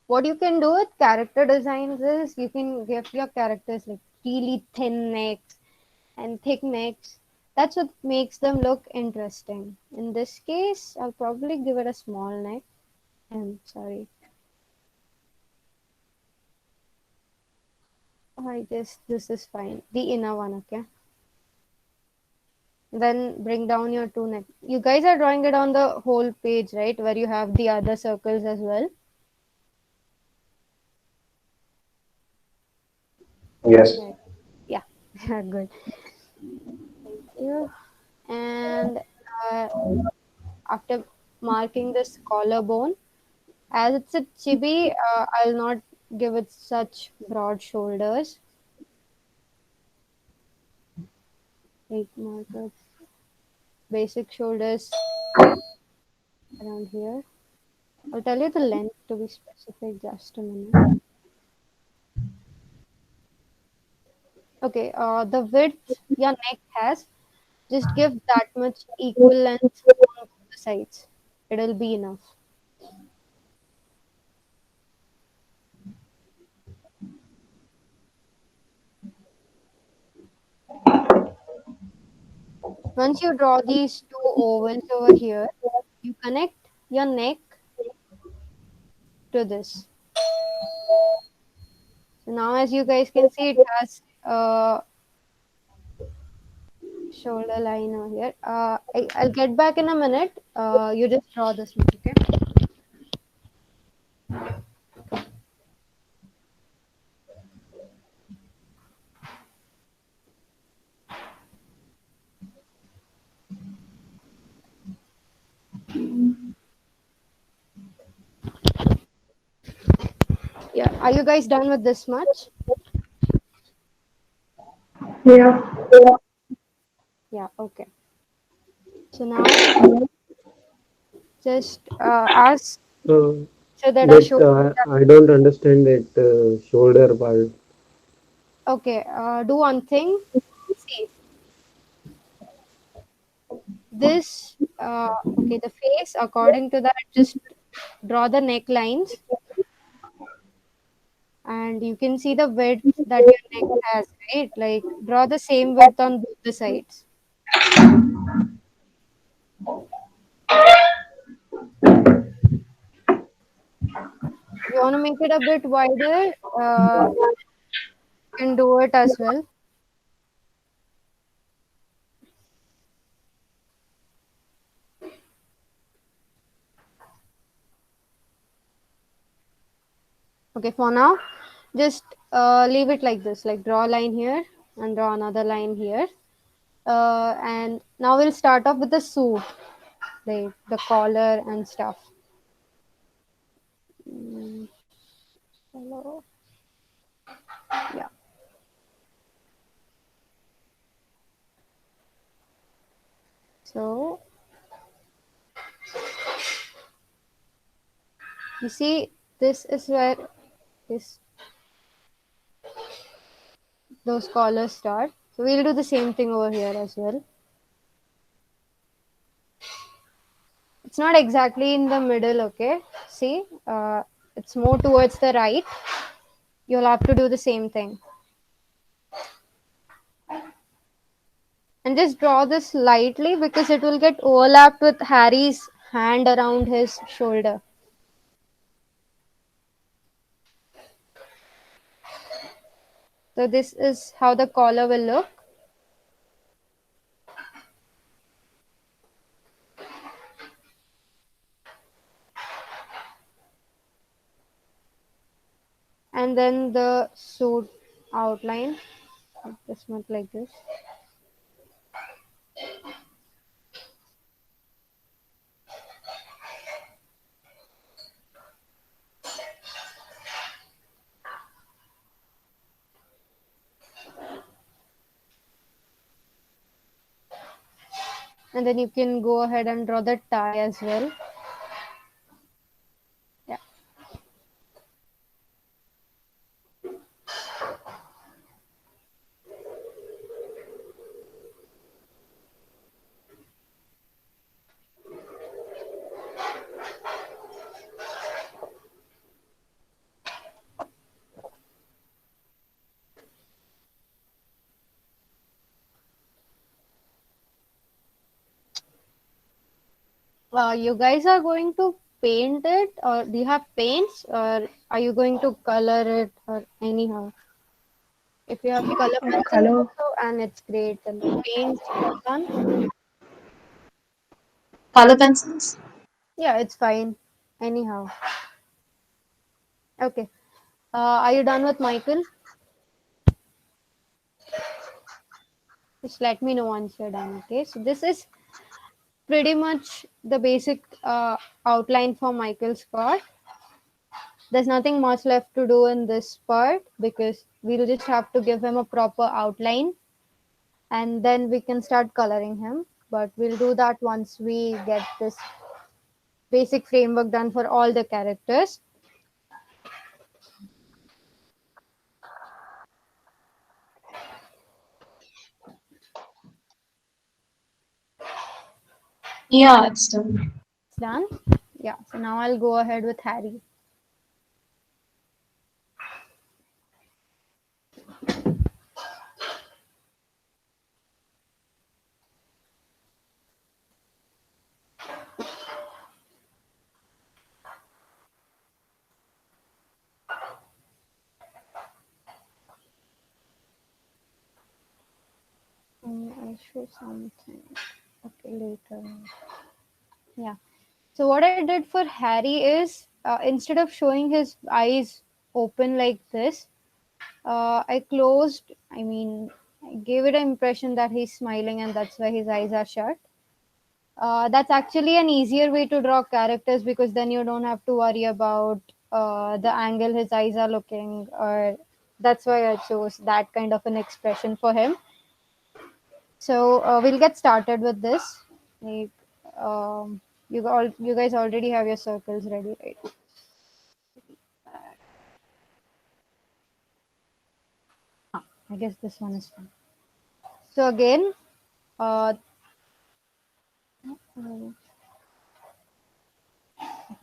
What you can do with character designs is you can give your characters like really thin necks and thick necks. That's what makes them look interesting. In this case, I'll probably give it a small neck. I'm sorry. I guess this is fine. The inner one, okay? Then bring down your two neck. You guys are drawing it on the whole page, right? Where you have the other circles as well. Yes. Right. Yeah, good. Thank you. And uh, after marking this collarbone, as it's a chibi, I'll not give it such broad shoulders. Like marker basic shoulders around here. I'll tell you the length to be specific. Just a minute. Okay, the width your neck has, just give that much equal length on the sides. It'll be enough. Once you draw these two ovals over here, you connect your neck to this. So now as you guys can see, it has a shoulder line over here. I'll get back in a minute. You just draw this one, okay? Are you guys done with this much? Yeah. Yeah, okay. So now just ask Uh, so that I that show. I don't understand that shoulder part. Okay, do one thing. See, this, okay, the face, according to that, just draw the necklines and you can see the width that your neck has, right? Like, draw the same width on both the sides. If you want to make it a bit wider, you can do it as well. Okay, for now, just leave it like this, like draw a line here and draw another line here. And now we'll start off with the suit, like the collar and stuff. Mm, hello. Yeah. So you see, this is where this those collars start. So we'll do the same thing over here as well. It's not exactly in the middle, okay? See, it's more towards the right. You'll have to do the same thing. And just draw this lightly because it will get overlapped with Harry's hand around his shoulder. So this is how the collar will look. And then the suit outline, this much like this. And then you can go ahead and draw the tie as well. Yeah. You guys are going to paint it, or do you have paints, or are you going to color it, or anyhow? If you have color pencils Color. also, and it's great. And paints done. Color pencils. Yeah, it's fine. Anyhow. Okay. Are you done with Michael? Just let me know once you're done. Okay. So this is pretty much the basic outline for Michael Scott. There's nothing much left to do in this part because we'll just have to give him a proper outline and then we can start coloring him. But we'll do that once we get this basic framework done for all the characters. Yeah, it's done. It's done. Yeah. So now I'll go ahead with Harry. I'll show something. Okay, later. Yeah. So what I did for Harry is instead of showing his eyes open like this, I closed. I mean, I gave it an impression that he's smiling, and that's why his eyes are shut. That's actually an easier way to draw characters because then you don't have to worry about the angle his eyes are looking, or that's why I chose that kind of an expression for him. So we'll get started with this. Like, you guys already have your circles ready, right? I guess this one is fine. So again, uh, okay,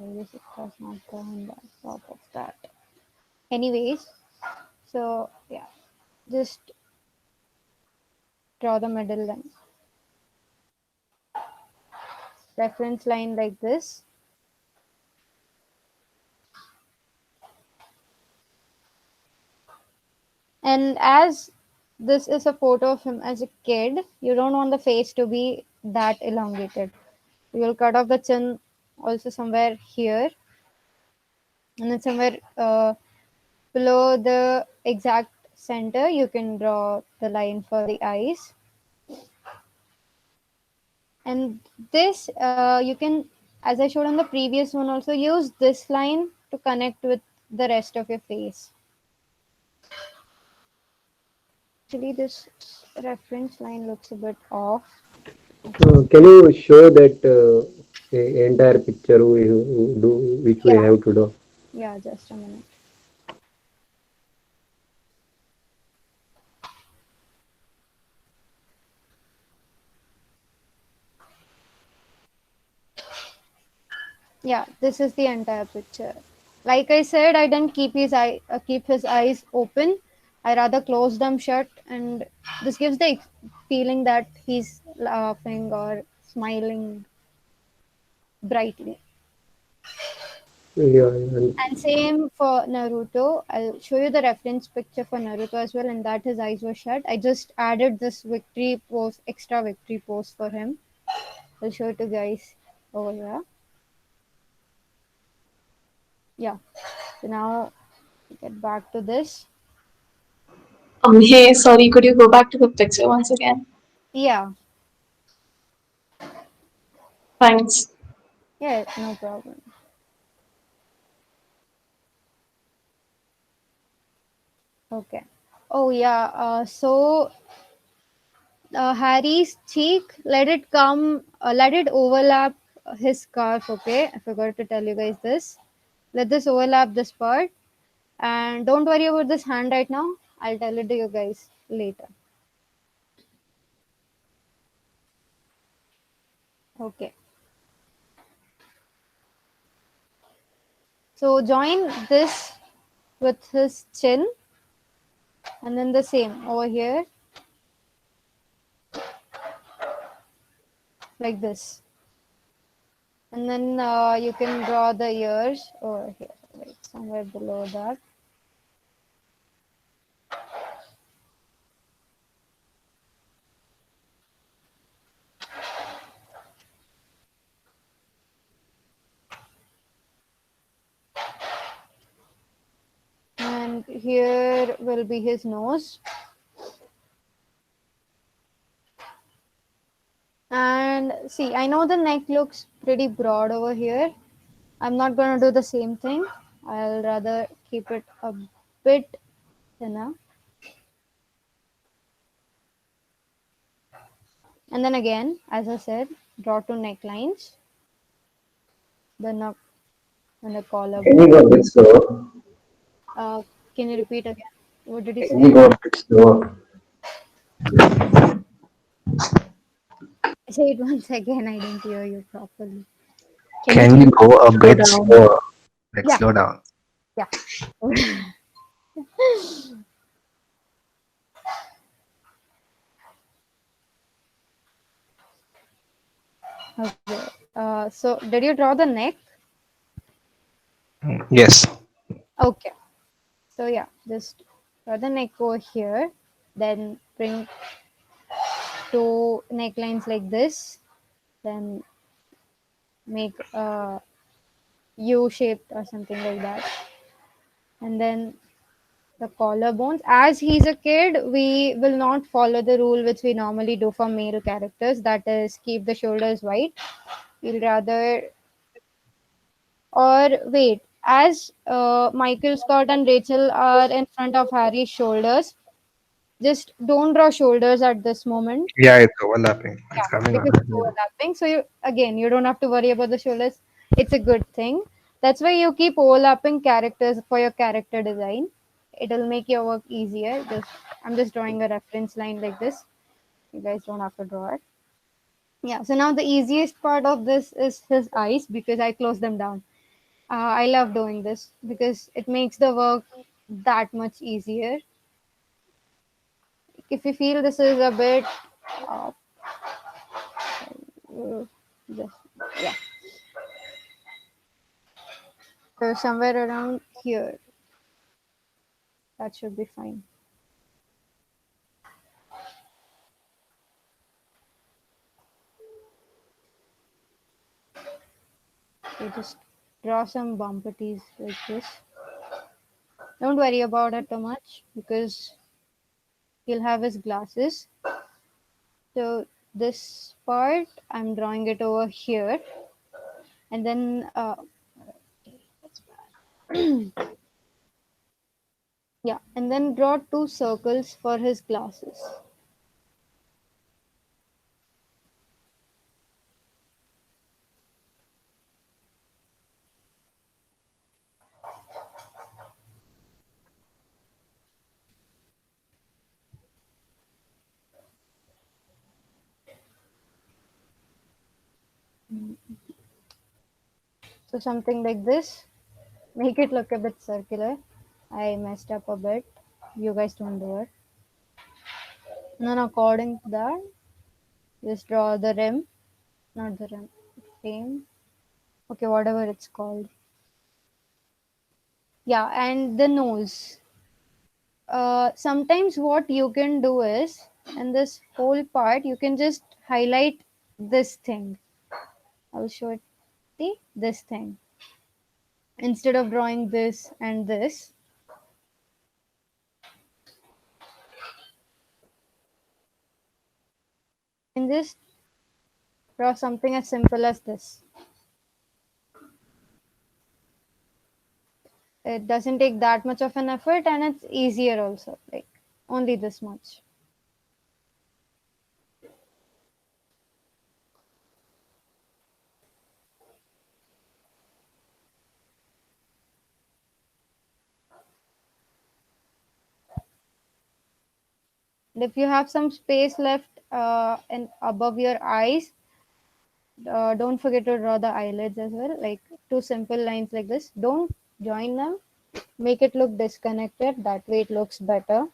this does not go on the top of that. Anyways, so yeah, just draw the middle line, reference line like this. And as this is a photo of him as a kid, you don't want the face to be that elongated. You'll cut off the chin also somewhere here, and then somewhere below the exact center, you can draw the line for the eyes. And this, you can, as I showed on the previous one, also use this line to connect with the rest of your face. Actually, this reference line looks a bit off. Can you show that entire picture which we Yeah, have to do? yeah, just a minute. Yeah, this is the entire picture. Like I said, I didn't keep his eyes open. I rather closed them shut, and this gives the feeling that he's laughing or smiling brightly. Yeah, and And same for Naruto. I'll show you the reference picture for Naruto as well, and that his eyes were shut. I just added this victory pose, extra victory pose for him. I'll show it to guys over here. Yeah. So now get back to this. Hey, sorry, could you go back to the picture once again? Yeah. Thanks. Yeah. No problem. Okay. Oh yeah. So Harry's cheek, let it overlap his scarf. Okay, I forgot to tell you guys this. Let this overlap this part, and don't worry about this hand right now. I'll tell it to you guys later. Okay. So join this with his chin, and then the same over here, like this. And then you can draw the ears over here, like somewhere below that. And here will be his nose. And see, I know the neck looks pretty broad over here. I'm not going to do the same thing. I'll rather keep it a bit thinner. And then again, as I said, draw two necklines, the neck and the Can you collarbone. go a bit slower? Uh, can you repeat again? What did you Can you say? go a bit slower? Say it once again. I didn't hear you properly. Can you Can you please go a slow bit down? slower? Like Yeah, slow down. yeah. Okay. So did you draw the neck? Yes. Okay. So yeah, just draw the neck over here. Then bring two necklines like this. Then make a U shaped or something like that. And then the collarbones. As he's a kid, we will not follow the rule which we normally do for male characters. That is, keep the shoulders wide. We'll rather, or wait. as Michael, Scott, and Rachel are in front of Harry's shoulders, just don't draw shoulders at this moment. Yeah, it's overlapping. It's Yeah, coming because under it's here. overlapping. So you don't have to worry about the shoulders. It's a good thing. That's why you keep overlapping characters for your character design. It'll make your work easier. Just I'm just drawing a reference line like this. You guys don't have to draw it. Yeah. So now the easiest part of this is his eyes because I close them down. I love doing this because it makes the work that much easier. If you feel this is a bit, uh, just yeah, so somewhere around here, that should be fine. So just draw some bumpities like this. Don't worry about it too much because he'll have his glasses. So this part, I'm drawing it over here, and then yeah, and then draw two circles for his glasses. So something like this. Make it look a bit circular. I messed up a bit. You guys don't do it. And then according to that, just draw the rim, not the rim, frame. Okay, whatever it's called. Yeah, and the nose. Sometimes what you can do is, in this whole part, you can just highlight this thing. I'll show it. See this thing. Instead of drawing this and this, you can just draw something as simple as this. It doesn't take that much of an effort and it's easier also, like only this much. And if you have some space left and above your eyes, don't forget to draw the eyelids as well, like two simple lines like this. Don't join them, make it look disconnected, that way it looks better.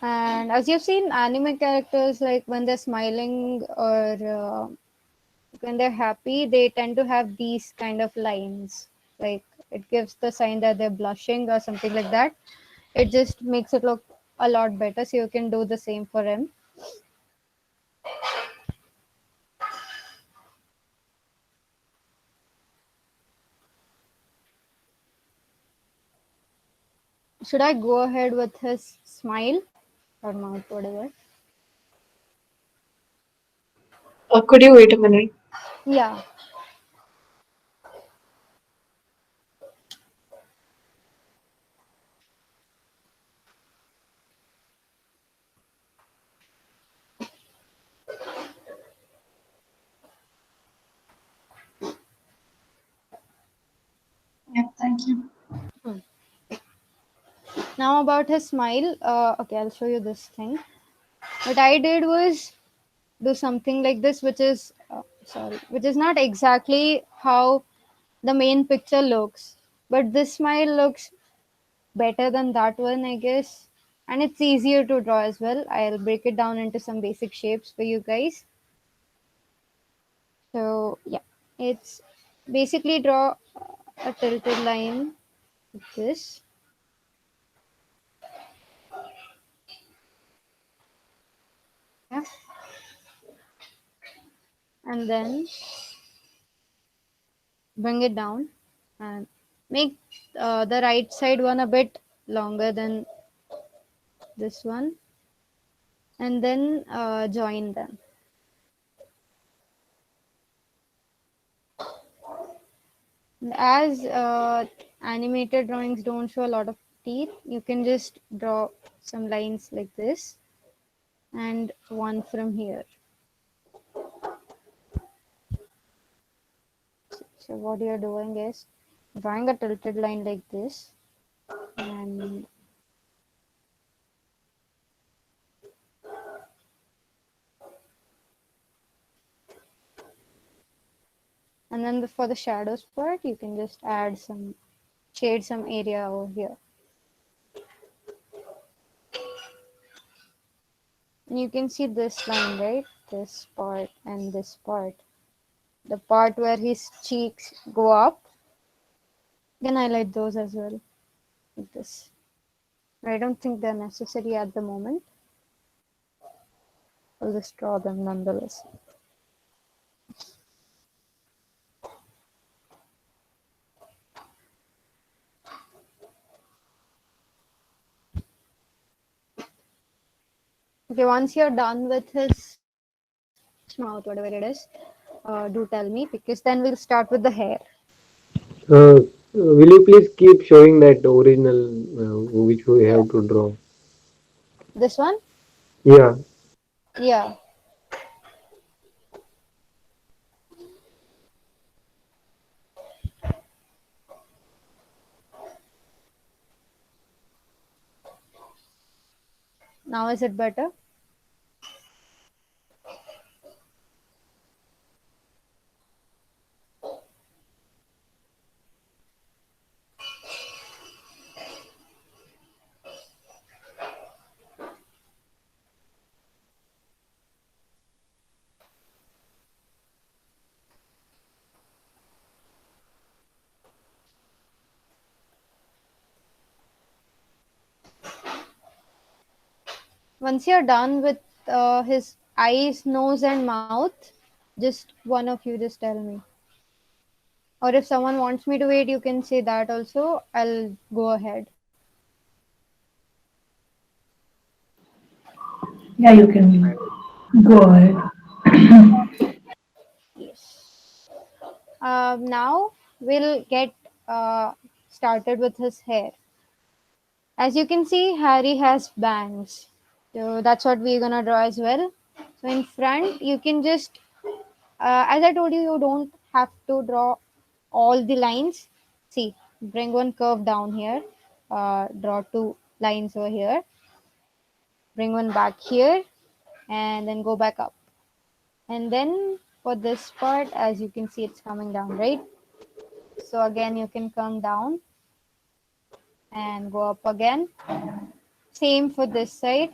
And as you've seen anime characters, like when they're smiling or when they're happy, they tend to have these kind of lines. Like it gives the sign that they're blushing or something like that. It just makes it look a lot better. So you can do the same for him. Should I go ahead with his smile or mouth, whatever? Could you wait a minute? Yeah. Yeah, thank you. Hmm. Now about his smile. Okay, I'll show you this thing. What I did was do something like this, which is sorry, which is not exactly how the main picture looks, but this smile looks better than that one, I guess. And it's easier to draw as well. I'll break it down into some basic shapes for you guys. So, yeah, it's basically draw a tilted line like this. Yeah. And then bring it down and make the right side one a bit longer than this one. and then join them. As animated drawings don't show a lot of teeth, you can just draw some lines like this and one from here. So what you're doing is drawing a tilted line like this, and then for the shadows part, you can just add some shade some area over here. And you can see this line, right? This part and this part. The part where his cheeks go up, you can highlight those as well, like this. I don't think they're necessary at the moment. I'll just draw them nonetheless. Okay, once you're done with his mouth, whatever it is, do tell me, because then we'll start with the hair. Will you please keep showing that original which we Yeah. have to draw? This one? Yeah. Yeah. Now is it better? Once you're done with his eyes, nose, and mouth, just one of you just tell me. Or if someone wants me to wait, you can say that also. I'll go ahead. Yeah, you can go ahead. Yes. Now we'll get uh, started with his hair. As you can see, Harry has bangs. So that's what we're gonna draw as well. So in front, you can just, as I told you, you don't have to draw all the lines. See, bring one curve down here, draw two lines over here, bring one back here, and then go back up. And then for this part, as you can see, it's coming down, right? So again, you can come down and go up again. Same for this side.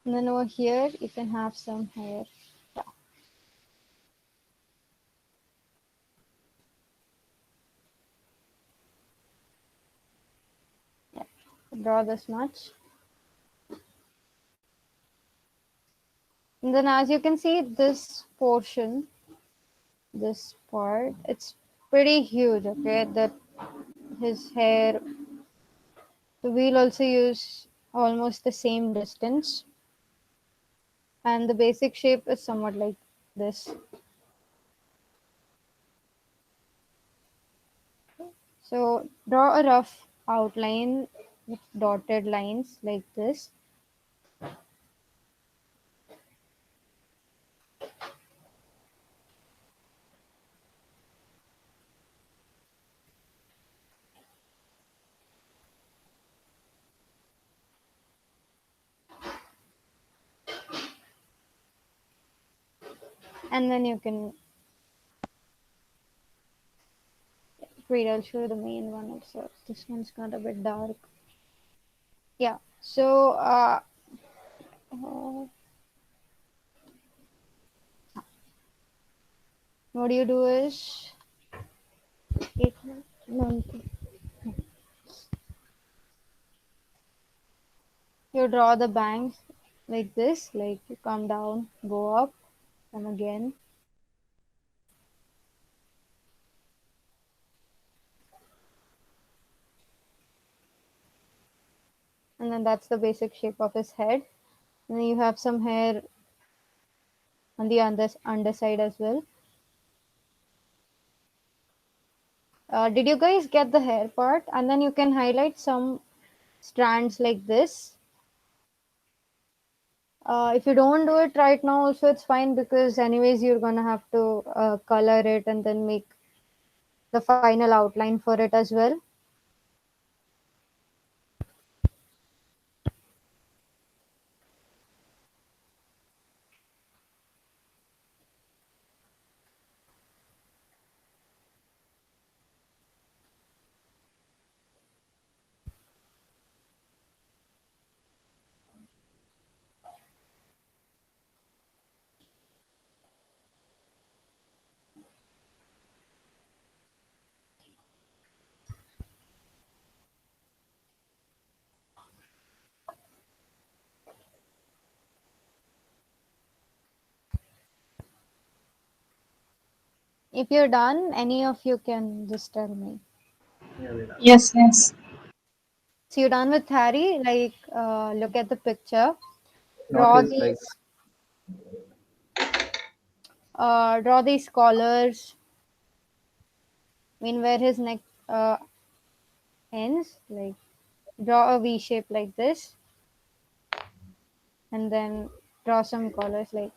And then over here, you can have some hair. Yeah. Draw this much. And then as you can see, this portion, this part, it's pretty huge, okay? That his hair, so we'll also use almost the same distance. And the basic shape is somewhat like this. So draw a rough outline with dotted lines like this. And then you can, wait, I'll show you the main one also. This one's got a bit dark. Yeah. So uh, what you do is, एक minute, you draw the bangs like this, like you come down, go up, come again. and then that's the basic shape of his head. And then you have some hair on the underside as well. Did you guys get the hair part? And then you can highlight some strands like this. If you don't do it right now also it's fine, because anyways you're gonna have to color it and then make the final outline for it as well. If you're done, any of you can just tell me. Yes, yes. So you're done with Harry, like look at the picture, Not draw his like. these collars, I mean where his neck uh, ends, like draw a V shape like this, and then draw some collars, like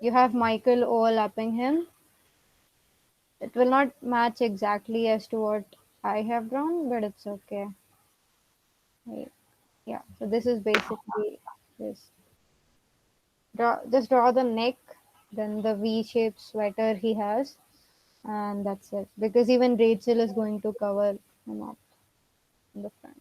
you have Michael overlapping him. It will not match exactly as to what I have drawn, but it's okay. Right. Yeah, so this is basically this. Just draw the neck, then the V-shaped sweater he has, and that's it. Because even Rachel is going to cover him up in the front.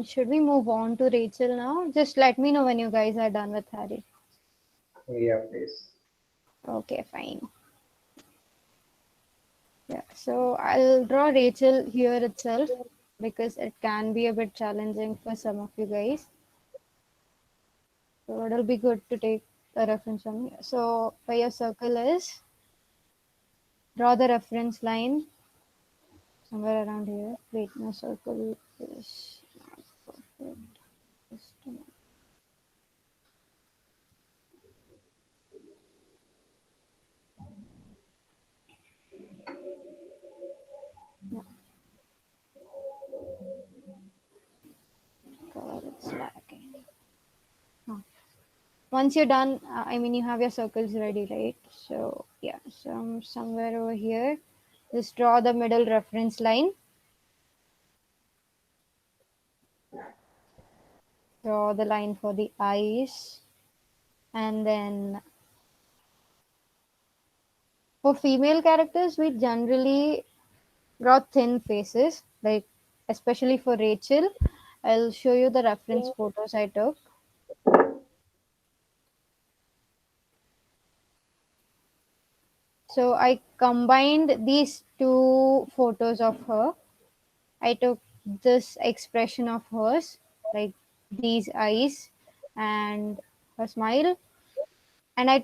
Should we move on to Rachel now? Just let me know when you guys are done with Harry. Yeah, please. Okay, fine. Yeah, so I'll draw Rachel here itself because it can be a bit challenging for some of you guys. So it'll be good to take a reference from here. So where your circle is, draw the reference line somewhere around here. Wait, my circle is not perfect. Just a minute. No, God, it's lagging. Oh. Once you're done, I mean, you have your circles ready, right? So yeah, somewhere over here, just draw the middle reference line. Draw the line for the eyes, and then for female characters, we generally draw thin faces, like especially for Rachel. I'll show you the reference photos I took. So I combined these two photos of her. I took this expression of hers, like these eyes and her smile, and I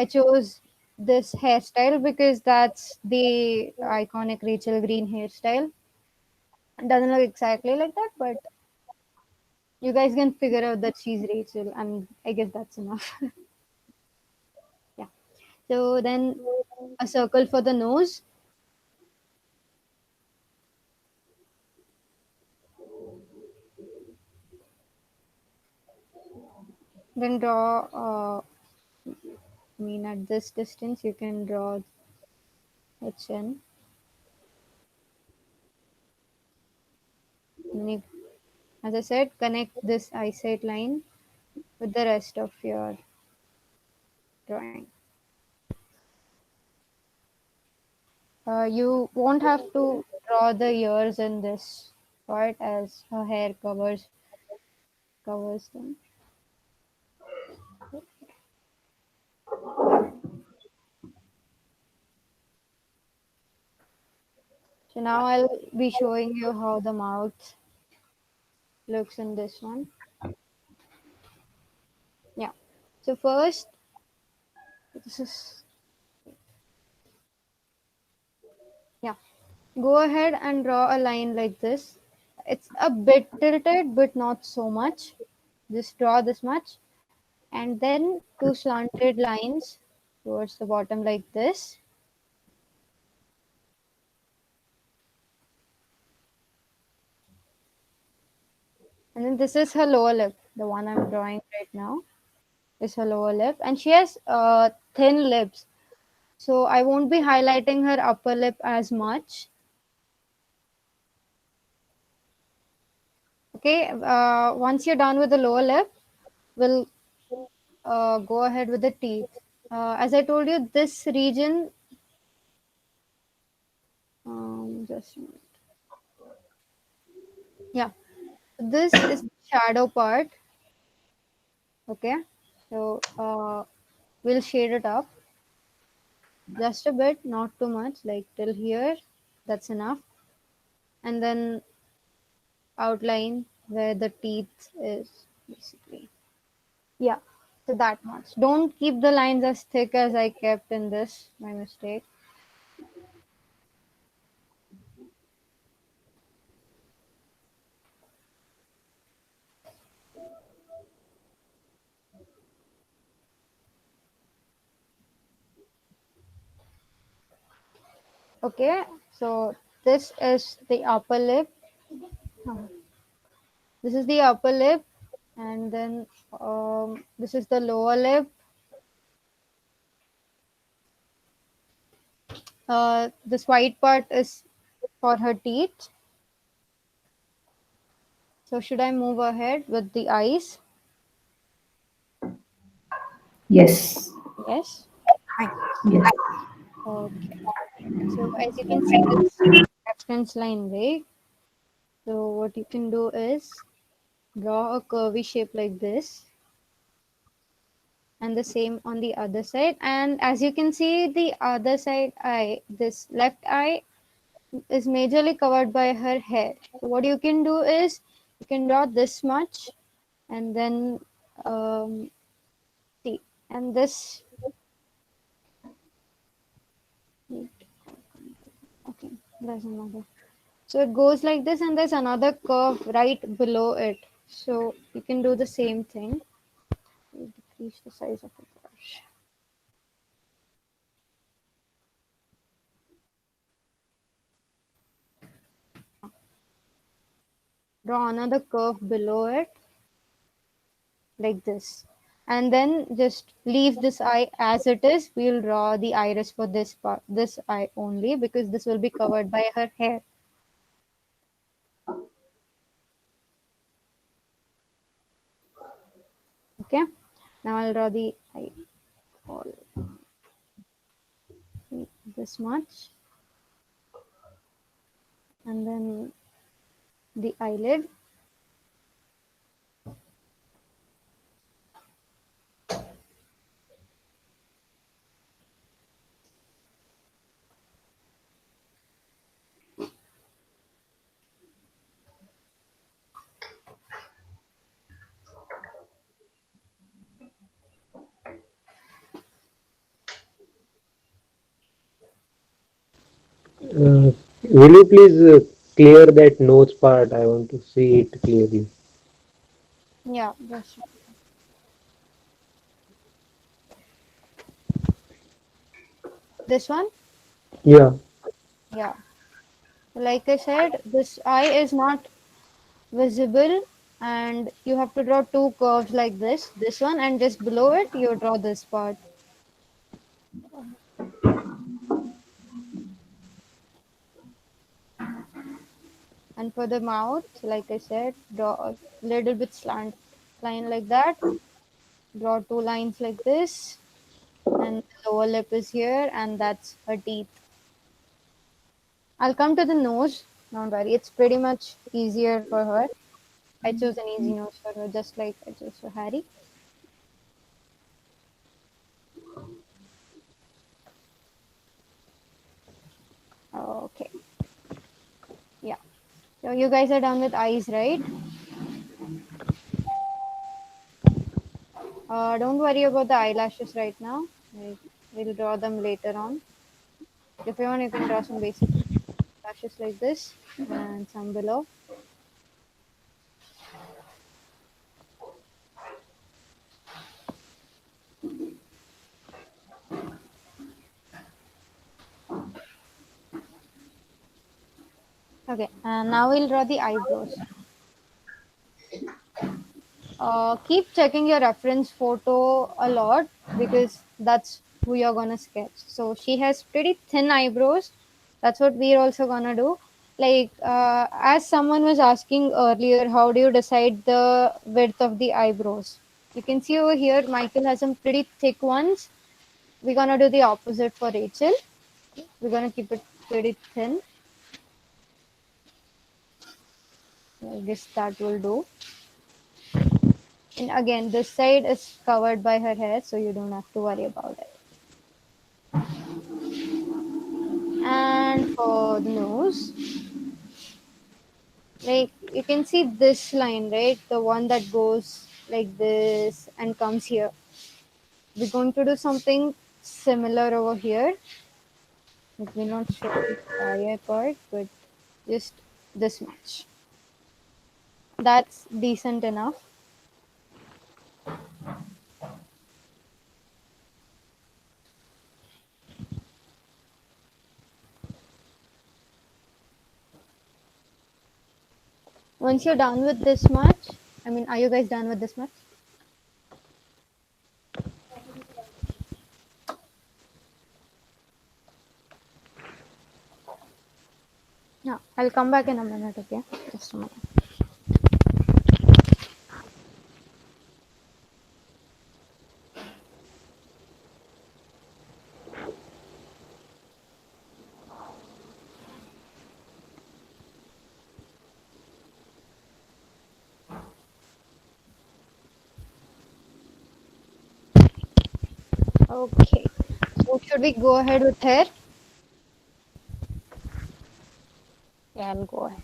chose this hairstyle because that's the iconic Rachel Green hairstyle. It doesn't look exactly like that, but you guys can figure out that she's Rachel, and I guess that's enough. Yeah. So then a circle for the nose. Then draw, I mean, at this distance, you can draw HN. And you, as I said, connect this eyesight line with the rest of your drawing. You won't have to draw the ears in this part as her hair covers them. So now I'll be showing you how the mouth looks in this one. Yeah. So first, this is, yeah. Go ahead and draw a line like this. It's a bit tilted, but not so much. Just draw this much, and then two slanted lines towards the bottom like this. And then this is her lower lip, the one I'm drawing right now is her lower lip, and she has thin lips, so I won't be highlighting her upper lip as much. Okay, once you're done with the lower lip, we'll go ahead with the teeth. As I told you, this region, just a minute. Yeah, this is the shadow part. Okay, so we'll shade it up just a bit, not too much, like till here. That's enough. And then outline where the teeth is basically. Yeah, so that much. Don't keep the lines as thick as I kept in this, my mistake. Okay, so this is the upper lip. Huh. This is the upper lip, and then this is the lower lip. This white part is for her teeth. So should I move ahead with the eyes? Yes. Yes. Fine. Yes. Okay. So as you can see, this reference line, right? So what you can do is draw a curvy shape like this, and the same on the other side. And as you can see, the other side eye, this left eye, is majorly covered by her hair. So what you can do is you can draw this much, and then um, see, and this. Okay, doesn't matter. So it goes like this, and there's another curve right below it. So you can do the same thing. Decrease the size of the brush. Draw another curve below it, like this. And then just leave this eye as it is. We'll draw the iris for this part, this eye only, because this will be covered by her hair. Okay. Now I'll draw the eye. All this much, and then the eyelid. Will you please clear that nose part? I want to see it clearly. Yeah, just this one. Yeah. Yeah. Like I said, this eye is not visible and you have to draw two curves like this one, and just below it you draw this part. And for the mouth, like I said, draw a little bit slant line like that, draw two lines like this, and the lower lip is here, and that's her teeth. I'll come to the nose, don't worry, it's pretty much easier for her. I chose an easy nose for her, just like I chose for Harry. Okay, yeah. So you guys are done with eyes, right? Don't worry about the eyelashes right now. Like, we'll draw them later on. If you want, you can draw some basic lashes like this and some below. Okay, and now we'll draw the eyebrows. Keep checking your reference photo a lot because that's who you're gonna sketch. So she has pretty thin eyebrows. That's what we're also gonna do. Like, as someone was asking earlier, how do you decide the width of the eyebrows? You can see over here, Michael has some pretty thick ones. We're gonna do the opposite for Rachel. We're gonna keep it pretty thin. I guess that will do. And again, this side is covered by her hair, so you don't have to worry about it. And for the nose, like you can see this line, right? The one that goes like this and comes here. We're going to do something similar over here. Let me not show the entire part, but just this much. That's decent enough. Once you're done with this much, I mean, are you guys done with this much? No, I'll come back in a minute, okay? Just a minute. Okay. So should we go ahead with hair? Yeah, I'll go ahead.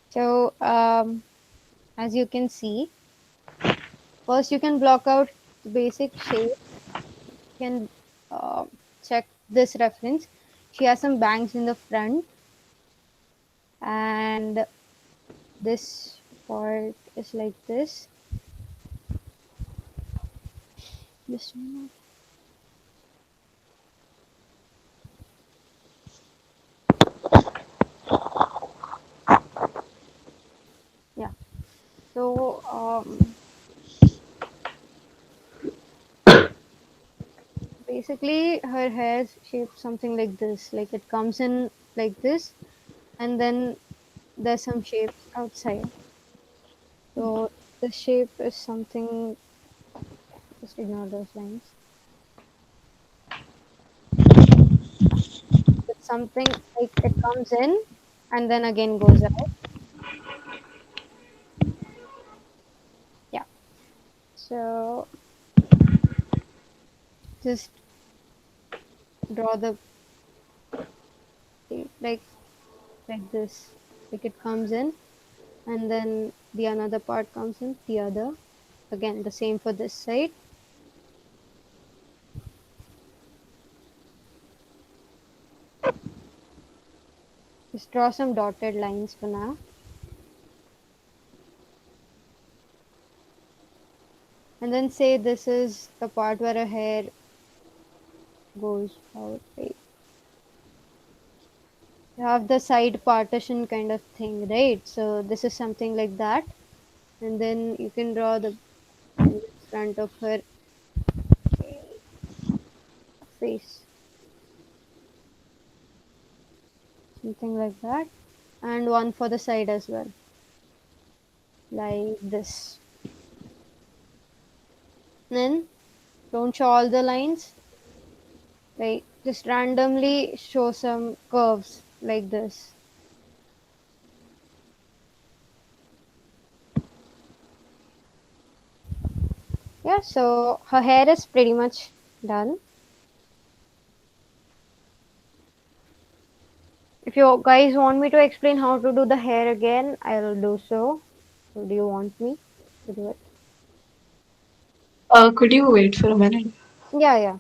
So, as you can see, first you can block out the basic shape. You can check this reference. She has some bangs in the front, and this part is like this. Just a minute. Yeah. So, basically, her hair is shaped something like this. Like it comes in like this, and then there's some shapes outside. So the shape is something. Just ignore those lines. It's something like it comes in and then again goes out. Yeah. So just draw the shape like this. Like it comes in and then the another part comes in the other. Again the same for this side. Just draw some dotted lines for now. And then say this is the part where a hair goes out. Right? You have the side partition kind of thing, right? So this is something like that. and then you can draw the front of her face, something like that, and one for the side as well, like this. Then don't show all the lines, like just randomly show some curves like this. Yeah, so her hair is pretty much done. If you guys want me to explain how to do the hair again, I'll do so. Or do you want me to do it? Could you wait for a minute? Yeah, yeah.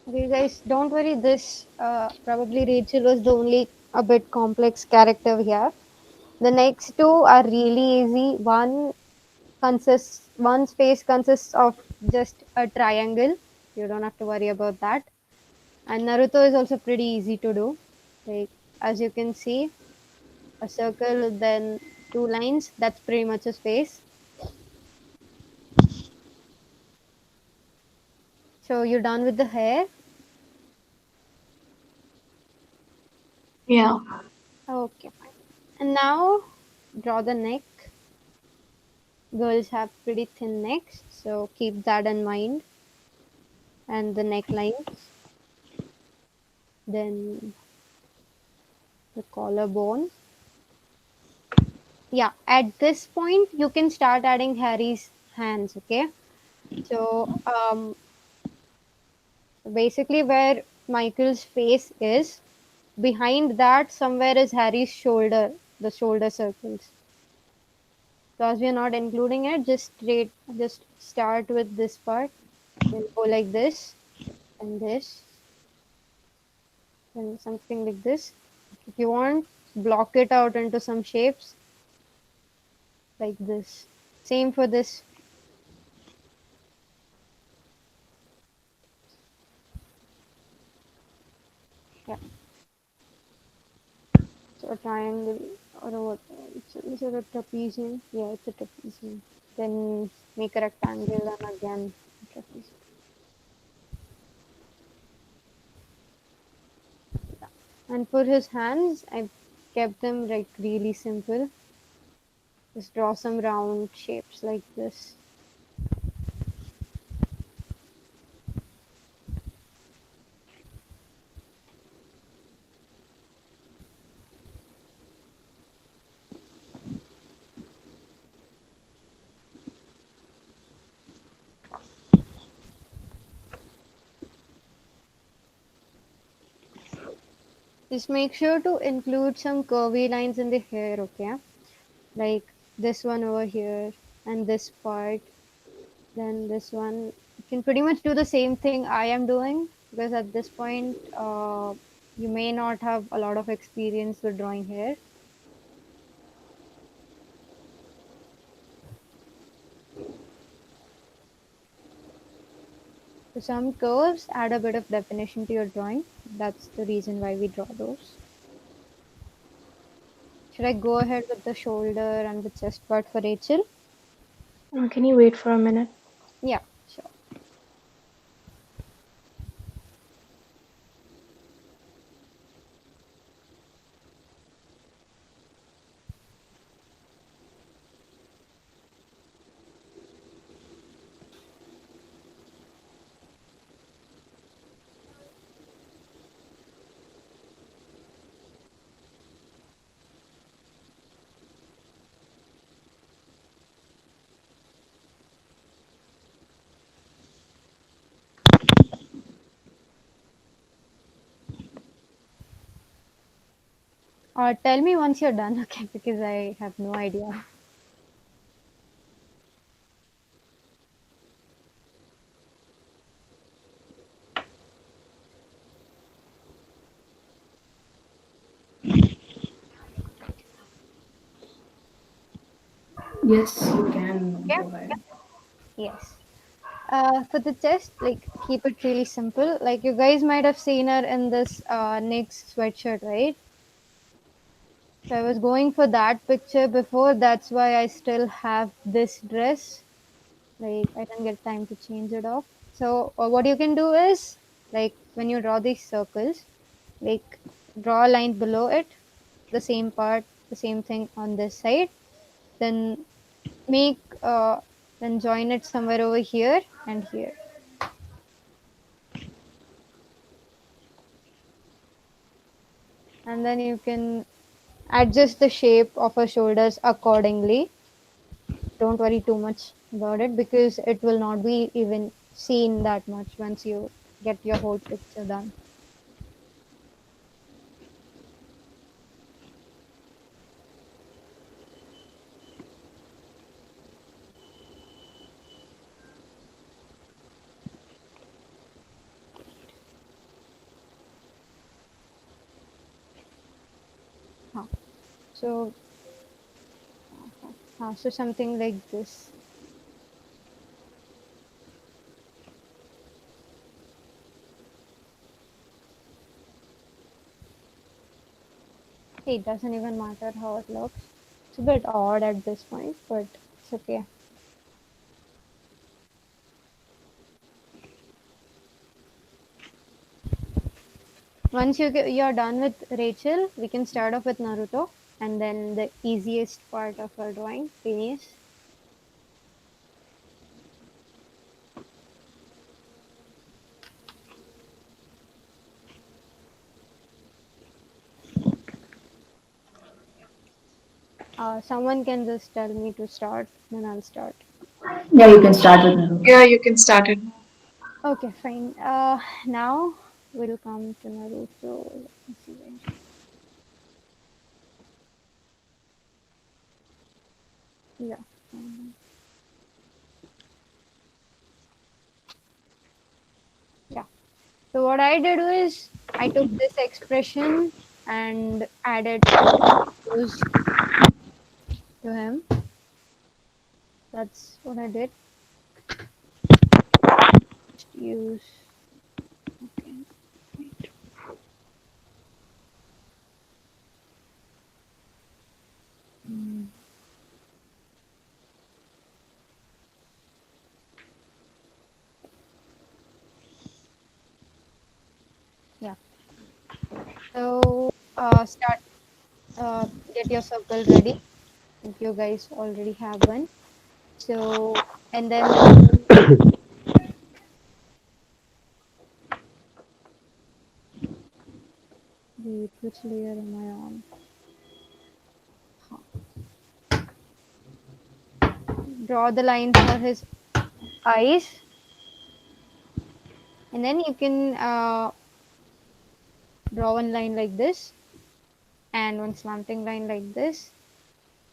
Okay, guys, don't worry. This probably Rachel was the only a bit complex character we have. The next two are really easy. One's face consists of just a triangle. You don't have to worry about that. And Naruto is also pretty easy to do. Like as you can see, a circle, then two lines. That's pretty much his face. So you're done with the hair. Yeah. Okay, fine. And now draw the neck. Girls have pretty thin necks, so keep that in mind. And the necklines, then the collarbone. Yeah, at this point you can start adding Harry's hands. Okay, so basically where Michael's face is, behind that somewhere is Harry's shoulder, the shoulder circles. Because we are not including it, just start with this part, then go like this and this and something like this. If you want, block it out into some shapes like this. Same for this. Yeah. So a triangle or a what? Is it a trapezium? Yeah, it's a trapezium. Then make a rectangle and again a trapezium. And for his hands, I kept them like really simple. Just draw some round shapes like this. Just make sure to include some curvy lines in the hair, okay? Like this one over here and this part, then this one. You can pretty much do the same thing I am doing because at this point, you may not have a lot of experience with drawing hair. So some curves add a bit of definition to your drawing. That's the reason why we draw those. Should I go ahead with the shoulder and the chest part for Rachel? Can you wait for a minute? Yeah, sure. Tell me once you're done, okay? Because I have no idea. Yes, you can Okay. go ahead. Yes. For the chest, like keep it really simple. Like you guys might have seen her in this NYX sweatshirt, right? So I was going for that picture before. That's why I still have this dress. Like I didn't get time to change it off. So what you can do is like when you draw these circles, like draw a line below it, the same part, the same thing on this side. Then make then join it somewhere over here and here, and then you can adjust the shape of her shoulders accordingly. Don't worry too much about it because it will not be even seen that much once you get your whole picture done. Huh. So, so something like this. It doesn't even matter how it looks. It's a bit odd at this point, but it's okay. Once you're done with Rachel, we can start off with Naruto, and then the easiest part of our drawing, finish. Someone can just tell me to start, then I'll start. Yeah, you can start with Naruto. Yeah, you can start it. Okay, fine. Now we'll come to Naruto. Let me see where. Yeah. um, Yeah. So what I did was I took this expression and added some views to him. That's what I did. Just use. Okay. Wait. Mm, yeah. So start. Get your circle ready. If you guys already have one. So and then wait, which layer am I on? Huh. Draw the line for his eyes, and then you can draw one line like this, and one slanting line like this,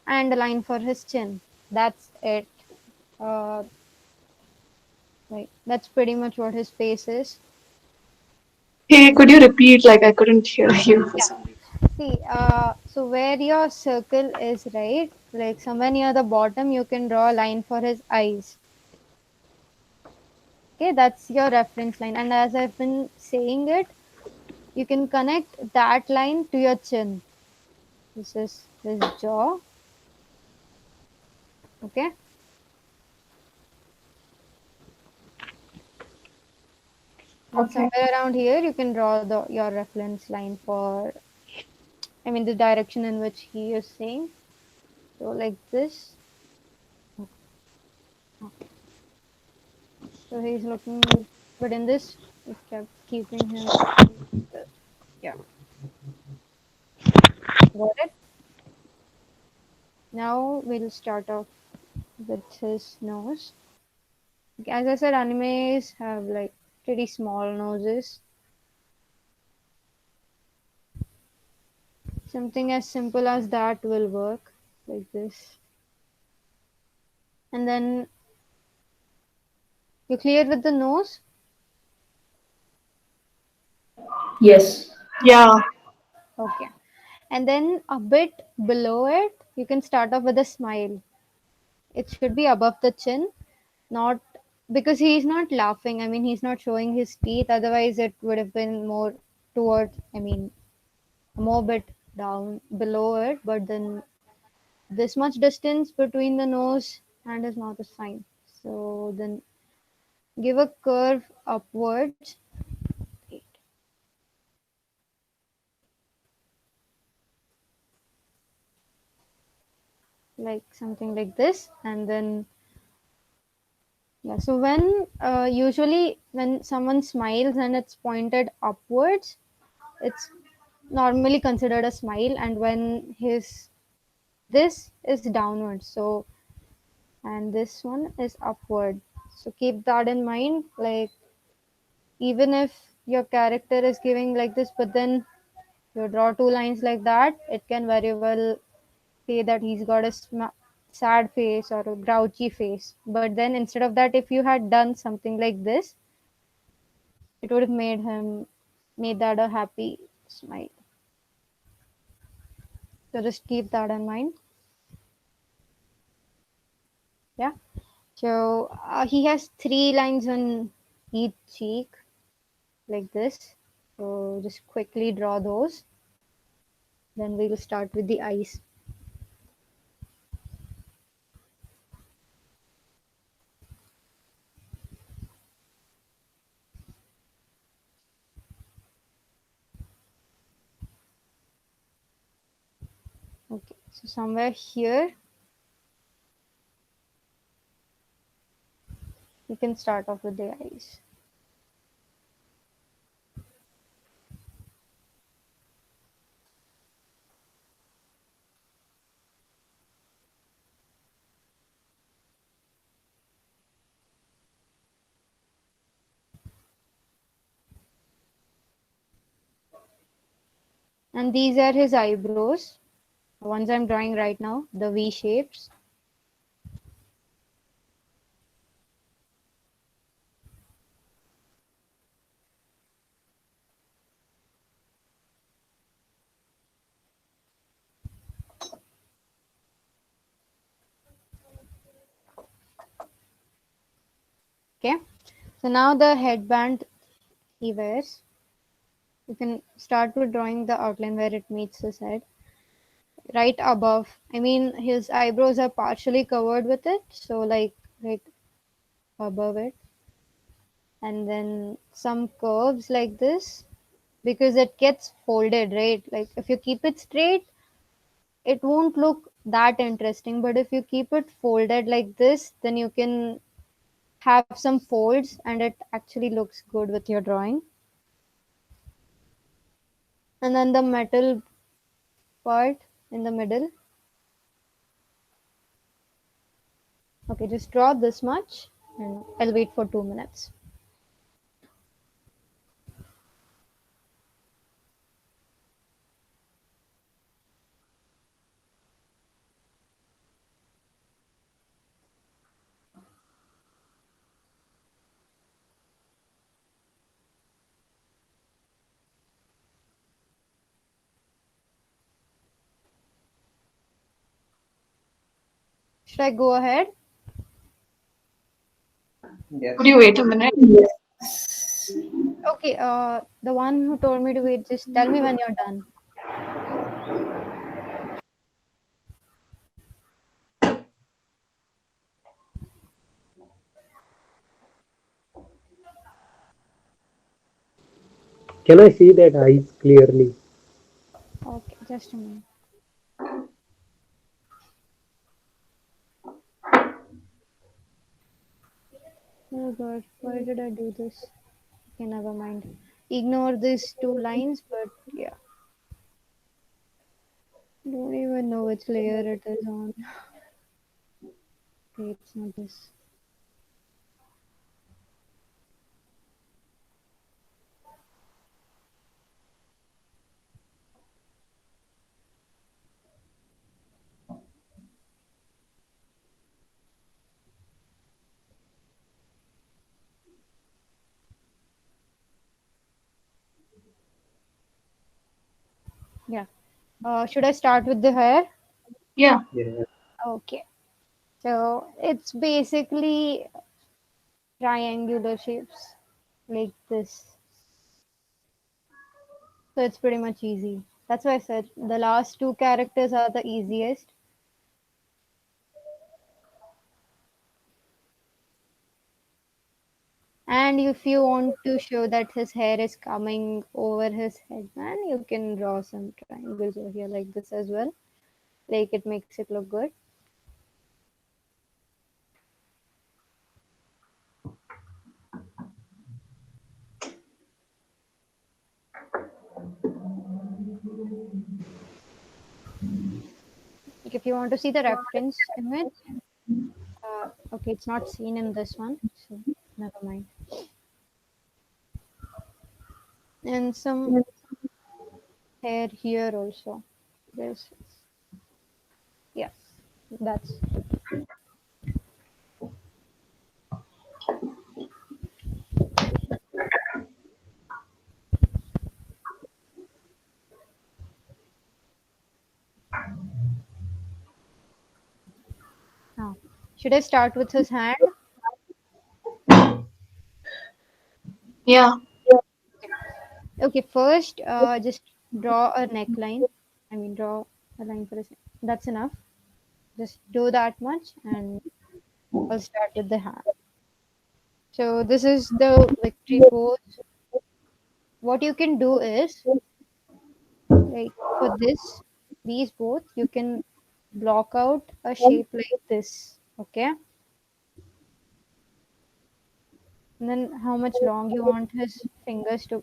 and a line for his chin. That's it. Uh, like that's pretty much what his face is. Hey, could you repeat? Like, I couldn't hear you for Yeah. some reason. See, so where your circle is, right? Like somewhere near the bottom, you can draw a line for his eyes. Okay, that's your reference line. And as I've been saying it, you can connect that line to your chin. This is his jaw. Okay. And Okay. somewhere around here, you can draw your reference line for, I mean, the direction in which he is saying. So like this. So he's looking, but in this, we kept keeping him looking like this. Yeah, got it. Now we'll start off with his nose. As I said, animes have like pretty small noses. Something as simple as that will work, like this. And then you clear with the nose. Yes. Yeah. Okay. And then a bit below it, you can start off with a smile. It should be above the chin, not because he's not laughing. I mean, he's not showing his teeth. Otherwise, it would have been more towards, I mean, more bit down below it. But then this much distance between the nose and his mouth is fine. So then give a curve upwards. Wait. Like something like this, and then yeah. So when usually when someone smiles and it's pointed upwards, it's normally considered a smile, and when his this is downwards, so and this one is upward. So keep that in mind. Like even if your character is giving like this, but then you draw two lines like that, it can very well say that he's got a sad face or a grouchy face. But then instead of that, if you had done something like this, it would have made that a happy smile. So just keep that in mind. Yeah. So he has three lines on each cheek like this. So just quickly draw those. Then we'll start with the eyes. Okay. So somewhere here, you can start off with the eyes. And these are his eyebrows. The ones I'm drawing right now, the V shapes. Okay. So now the headband he wears. You can start with drawing the outline where it meets his head. Right above. I mean, his eyebrows are partially covered with it, so like right above it. And then some curves like this because it gets folded, right? Like if you keep it straight, it won't look that interesting, but if you keep it folded like this, then you can have some folds and it actually looks good with your drawing. And then the metal part in the middle. Okay, just draw this much and I'll wait for 2 minutes. Should I go ahead? Could you wait a minute? Okay, the one who told me to wait, just tell me when you're done. Can I see that eyes clearly? Okay, just a minute. Oh god, why did I do this? Okay, never mind. Ignore these two lines, but yeah. Don't even know which layer it is on. Okay, it's not this. Yeah. Should I start with the hair? Yeah. Yeah. Okay. So it's basically triangular shapes like this. So it's pretty much easy. That's why I said the last two characters are the easiest. And if you want to show that his hair is coming over his head, man, you can draw some triangles over here like this as well. Like it makes it look good. Like if you want to see the reference image, okay, it's not seen in this one, so never mind. And some hair here also. There's, yeah, that's now. Should I start with his hand? Yeah. Okay, first, just draw a neckline. I mean, draw a line for his. That's enough. Just do that much, and I'll start with the hand. So this is the victory pose. What you can do is, like for this, these both, you can block out a shape like this. Okay, and then how long you want his fingers to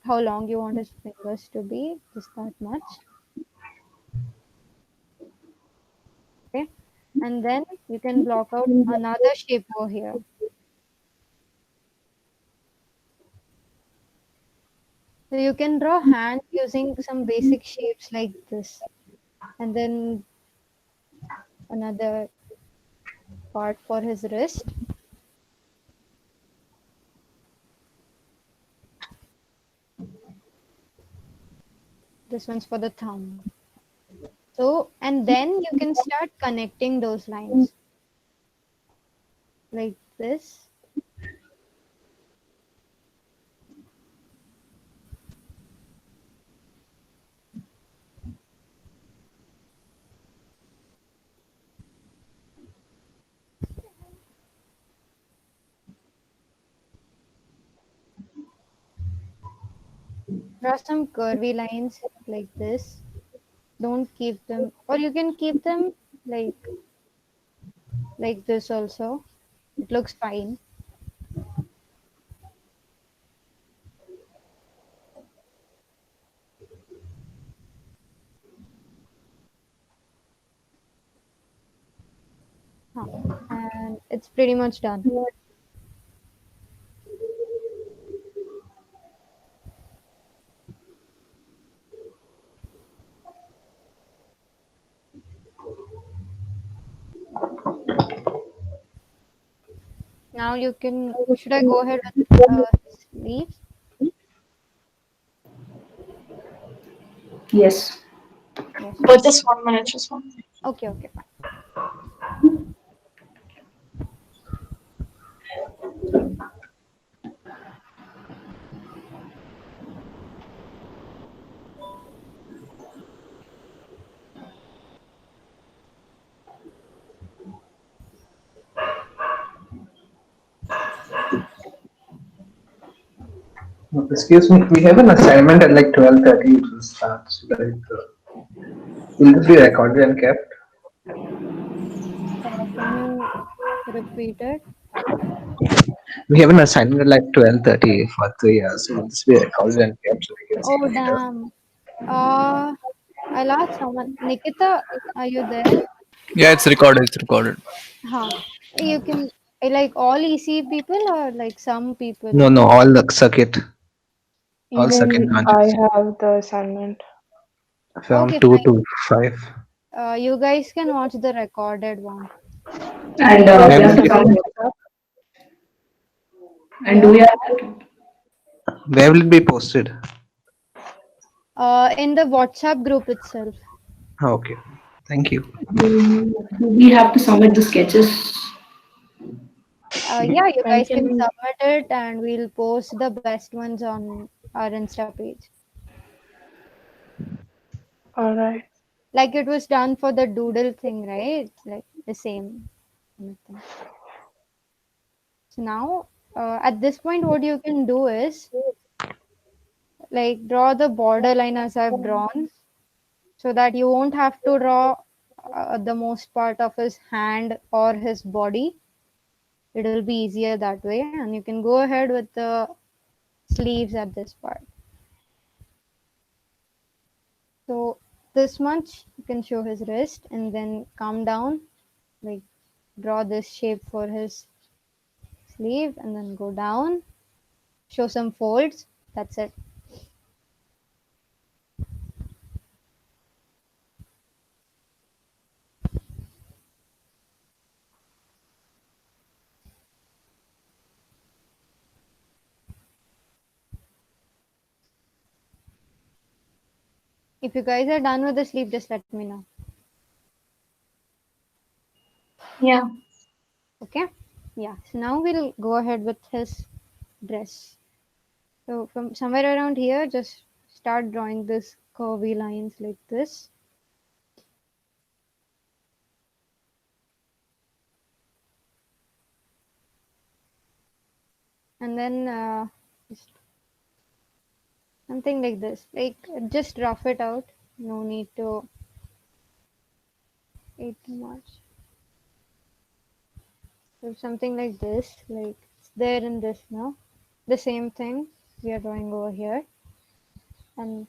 be, just that much. Okay, and then you can block out another shape over here. So you can draw hands using some basic shapes like this, and then another part for his wrist. This one's for the thumb. So, and then you can start connecting those lines like this. Draw some curvy lines like this. Don't keep them, or you can keep them like this also. It looks fine. Huh. And it's pretty much done. Now you can. Should I go ahead with his sleeves? Yes. Yes. But just 1 minute, just 1 minute. Okay. Okay. Fine. Excuse me, we have an assignment at like 12:30. It will start. So like, will this be recorded and kept? Can you repeat it? We have an assignment at like 12:30 for 3 hours. So will this be recorded and kept so we can see Oh later? damn. Uh, I'll ask someone. Nikita, are you there? Yeah, it's recorded. It's recorded. Huh. You can like all EC people or like some people. No, no, all circuit Even I branches have the assignment. from Okay, 2 fine. to 5. You guys can watch the recorded one. And Where Where we the will have it be, some. assignment is up? And do Yeah. we have? where will it be posted? In the WhatsApp group itself. Okay. Thank you. Do we have to submit the sketches? Yeah, you When guys can can? submit it and we'll post the best ones on our Insta page. All right. Like it was done for the doodle thing, right? Like the same kind of thing. So now, at this point, what you can do is like draw the border line as I've drawn, so that you won't have to draw the most part of his hand or his body. It will be easier that way, and you can go ahead with the sleeves at this part. So this much you can show his wrist and then come down, like draw this shape for his sleeve and then go down, show some folds. That's it. If you guys are done with the sleeve, just let me know. Yeah. Okay? Yeah. So now we'll go ahead with his dress. So from somewhere around here, just start drawing this curvy lines like this. And then just something like this. Like just rough it out. No need to eat too much. So something like this. Like it's there in this now. The same thing we are drawing over here. And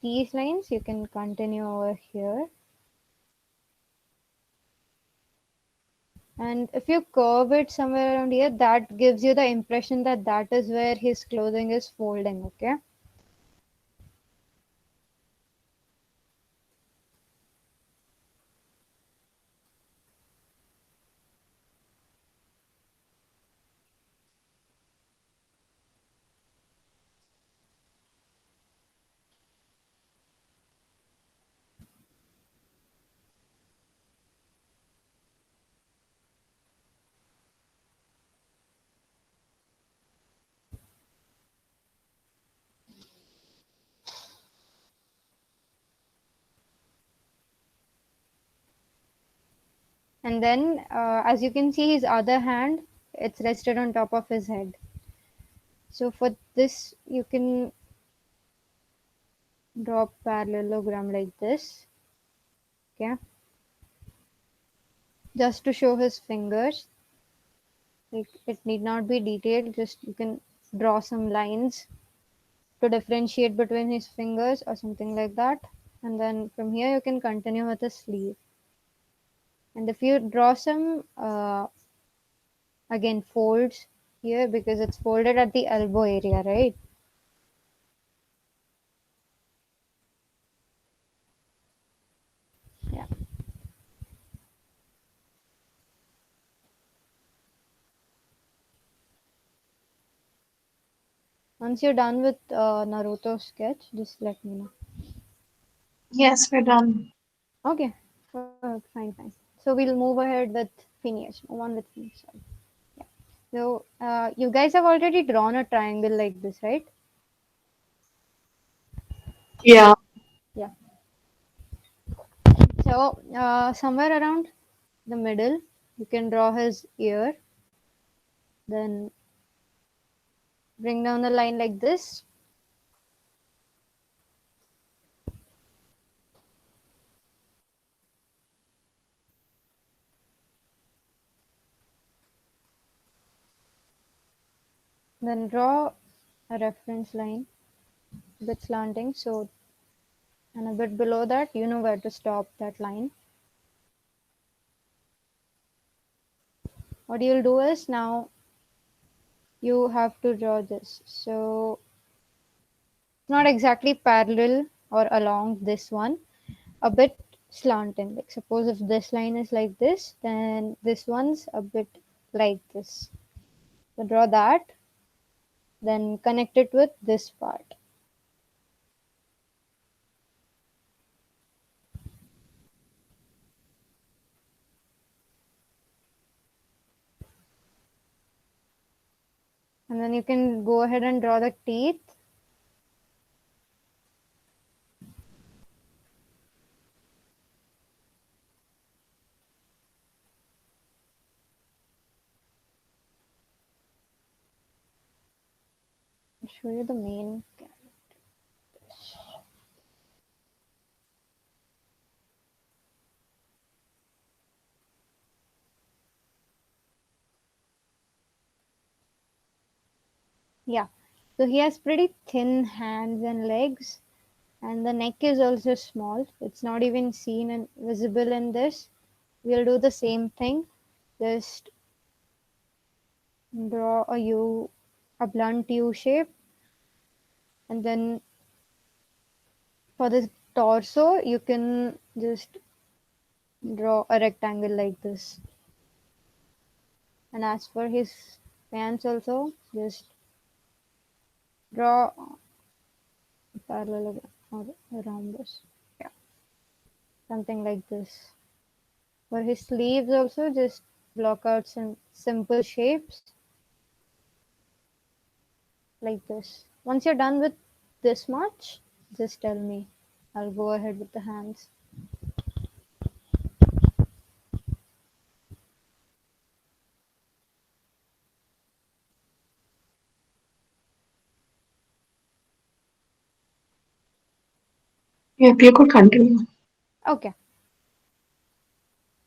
these lines you can continue over here. And if you curve it somewhere around here, that gives you the impression that that is where his clothing is folding, okay? And then, as you can see, his other hand, it's rested on top of his head. So for this, you can draw parallelogram like this, okay? Just to show his fingers. Like it need not be detailed, just you can draw some lines to differentiate between his fingers or something like that. And then from here, you can continue with the sleeve. And if you draw some, again, folds here because it's folded at the elbow area, right? Yeah. Once you're done with Naruto sketch, just let me know. Yes, we're done. Okay, fine, fine. So we'll move ahead with Phineas. Move on with Phineas. Sorry. Yeah. So you guys have already drawn a triangle like this, right? Yeah. Yeah. So somewhere around the middle, you can draw his ear. Then bring down the line like this. Then draw a reference line, a bit slanting. So, and a bit below that, you know where to stop that line. What you'll do is now you have to draw this. So, not exactly parallel or along this one, a bit slanting. Like, suppose if this line is like this, then this one's a bit like this. So, draw that, then connect it with this part. And then you can go ahead and draw the teeth. I'll show you the main. Yeah. So he has pretty thin hands and legs, and the neck is also small. It's not even seen and visible in this. We'll do the same thing. Just draw a blunt U shape, and then for the torso, you can just draw a rectangle like this. And as for his pants also, just draw parallel or around this. Yeah, something like this. For his sleeves also, just block out some simple shapes like this. Once you're done with this much, just tell me. I'll go ahead with the hands. Yeah, you could continue. Okay.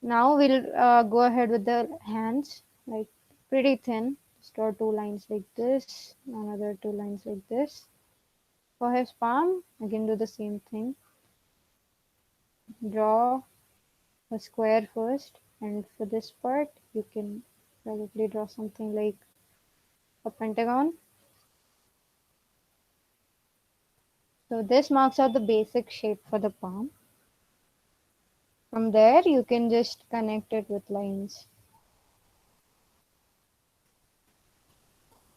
Now we'll go ahead with the hands, like pretty thin. Just draw two lines like this, another two lines like this. For his palm, again do the same thing. Draw a square first, and for this part, you can probably draw something like a pentagon. So this marks out the basic shape for the palm. From there, you can just connect it with lines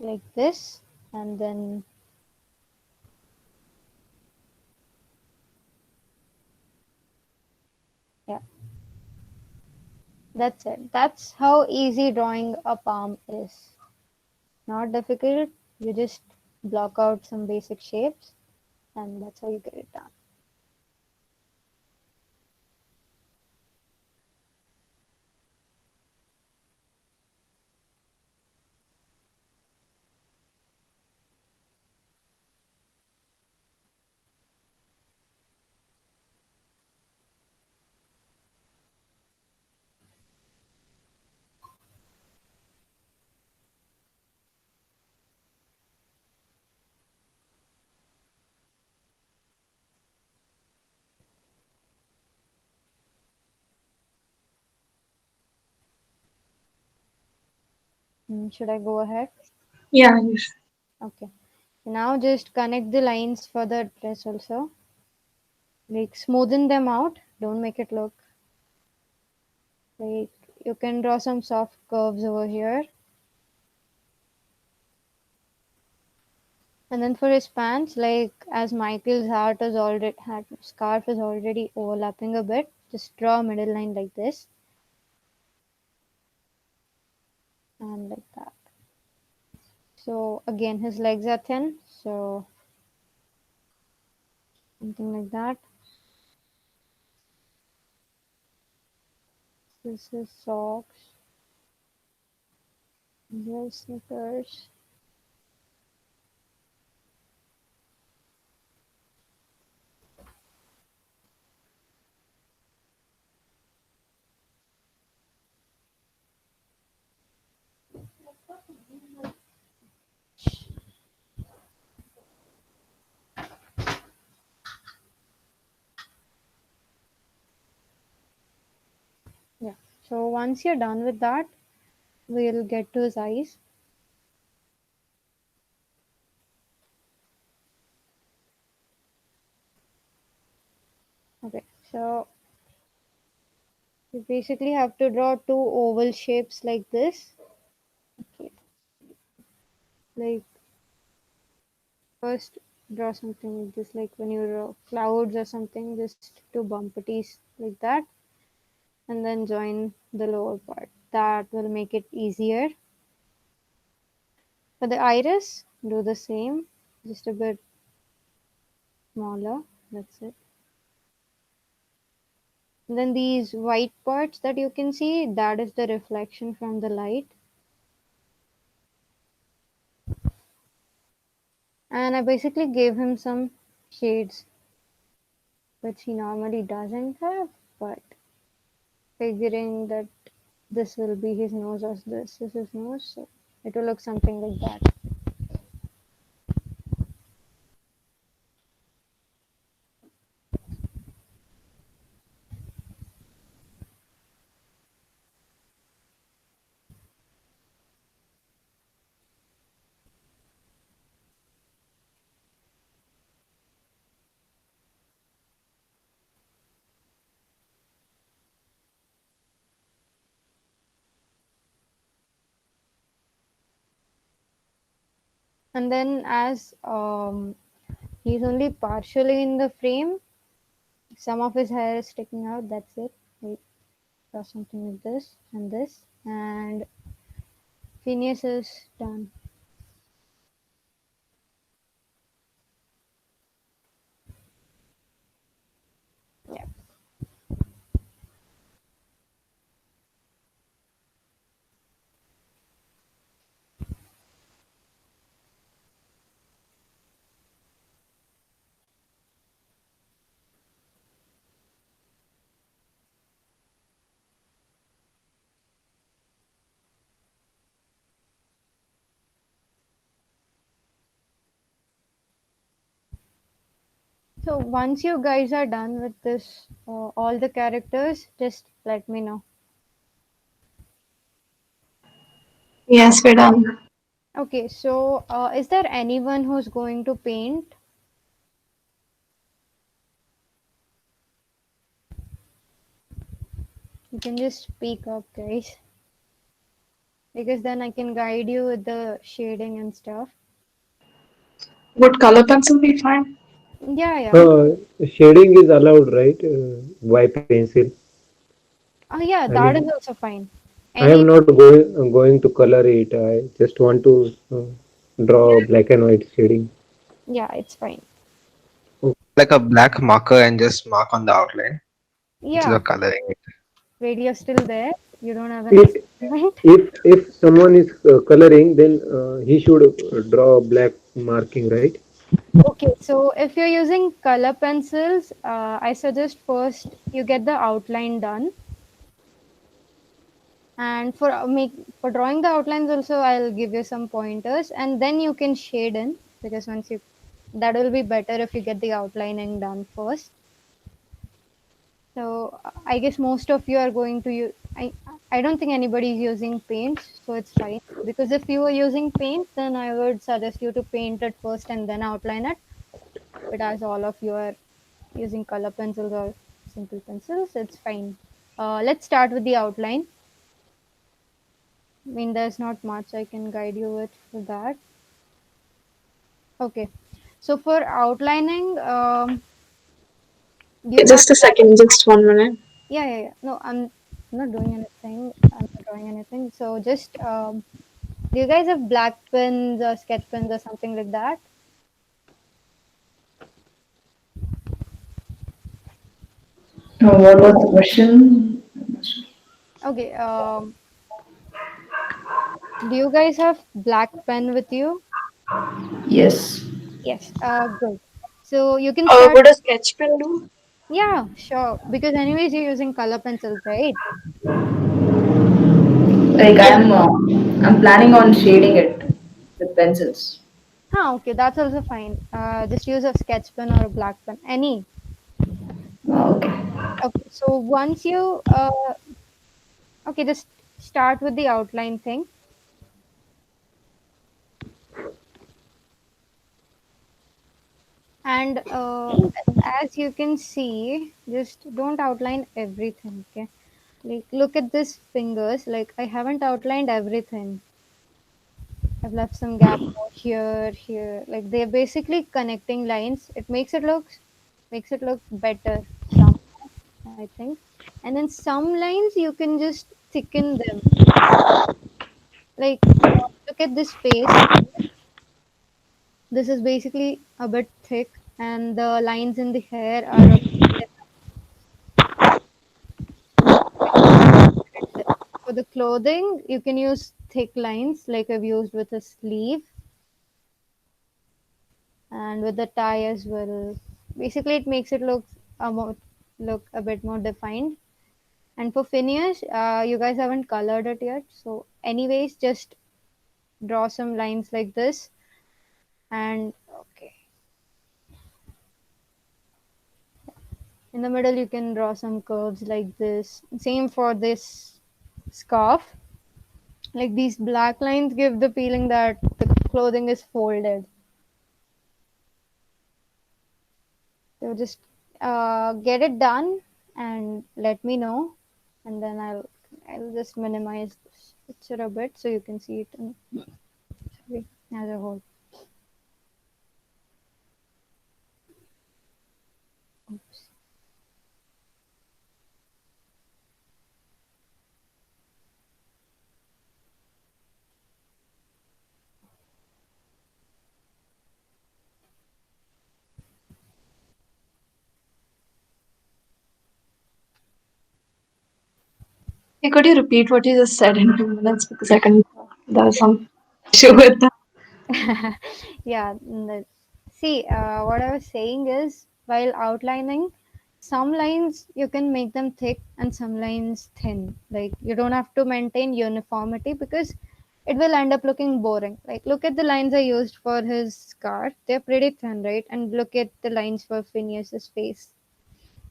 like this, and then yeah, that's it. That's how easy drawing a palm is. Not difficult. You just block out some basic shapes, and that's how you get it done. Should I go ahead? Yeah, yes. Okay. Now just connect the lines for the dress also. Like smoothen them out. Don't make it look like you can draw some soft curves over here. And then for his pants, like as Michael's heart is already had scarf is already overlapping a bit, just draw a middle line like this and like that. So again his legs are thin, so something like that. This is socks, these are sneakers. Yeah. So once you're done with that, we'll get to his eyes. Okay, so you basically have to draw two oval shapes like this. Okay, like first draw something like this, like when you draw clouds or something, just two bumpers like that, and then join the lower part. That will make it easier. For the iris, do the same, just a bit smaller. That's it. And then these white parts that you can see, that is the reflection from the light. And I basically gave him some shades, which he normally doesn't have, but figuring that this will be his nose or this is his nose, so it will look something like that. And then as he's only partially in the frame, some of his hair is sticking out, that's it. I draw something like this and this, and Phineas is done. Yeah. So once you guys are done with this, all the characters, just let me know. Yes, we're done. Okay, so is there anyone who's going to paint? You can just speak up, guys, because then I can guide you with the shading and stuff. Would color pencil be fine? Yeah, yeah. Shading is allowed, right? By pencil. Oh, yeah, I that is mean, also fine. I am Any, not going to color it. I just want to draw black and white shading. yeah, it's fine. Like a black marker and just mark on the outline instead Yeah, of coloring it. wait, you're still there? You don't have an It assignment? if someone is coloring, then he should draw black marking, right? Okay, so if you're using color pencils, I suggest first you get the outline done. And for drawing the outlines also, I'll give you some pointers, and then you can shade in, because once you that will be better if you get the outlining done first. So I guess most of you are going to use. I don't think anybody is using paints, so it's fine. Because if you were using paint, then I would suggest you to paint it first and then outline it. But as all of you are using color pencils or simple pencils, it's fine. Let's start with the outline. I mean, there's not much I can guide you with for that. Okay. So for outlining, do you guys Just a have? second, just 1 minute. Yeah, yeah, yeah. No, I'm not doing anything. I'm not drawing anything. So just do you guys have black pens or sketch pens or something like that? What was the question? Okay. Do you guys have black pen with you? Yes. Yes. Good. So you can start. Would a sketch pen do? Yeah, sure. Because anyways, you're using color pencils, right? Like I'm planning on shading it with pencils. Huh, okay, that's also fine. Just use a sketch pen or a black pen, any. Okay. Okay, so once you okay, just start with the outline thing. And as you can see, just don't outline everything, okay? Like, look at this fingers. Like, I haven't outlined everything. I've left some gap over here, here. Like, they're basically connecting lines. It makes it look better somehow, I think. And then some lines you can just thicken them. Like, look at this face. This is basically a bit thick, and the lines in the hair are a bit thin. And for the clothing, you can use thick lines like I've used with a sleeve and with the tie as well. Basically, it makes it look a bit more defined. And for Phineas, you guys haven't colored it yet. So, anyways, just draw some lines like this. And okay, in the middle, you can draw some curves like this. Same for this scarf. Like these black lines give the feeling that the clothing is folded. So just get it done and let me know, and then I'll just minimize this picture a bit so you can see it in, sorry, as a whole. Oops. Hey, could you repeat what you just said in 2 minutes because I couldn't. There was some issue with that. Yeah. See, what I was saying is while outlining, some lines you can make them thick and some lines thin. Like you don't have to maintain uniformity because it will end up looking boring. Like look at the lines I used for his scarf. They're pretty thin, right? And look at the lines for Phineas's face.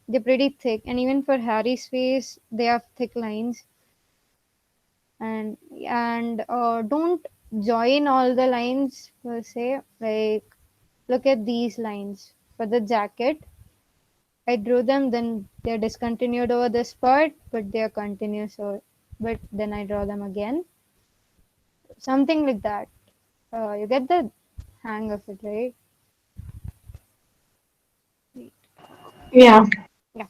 They're pretty thick. And even for Harry's face, they have thick lines. And don't join all the lines per se. Like look at these lines for the jacket. I drew them, then they're discontinued over this part, but they're continuous. So, but then I draw them again, something like that. You get the hang of it, right? Yeah. Yeah.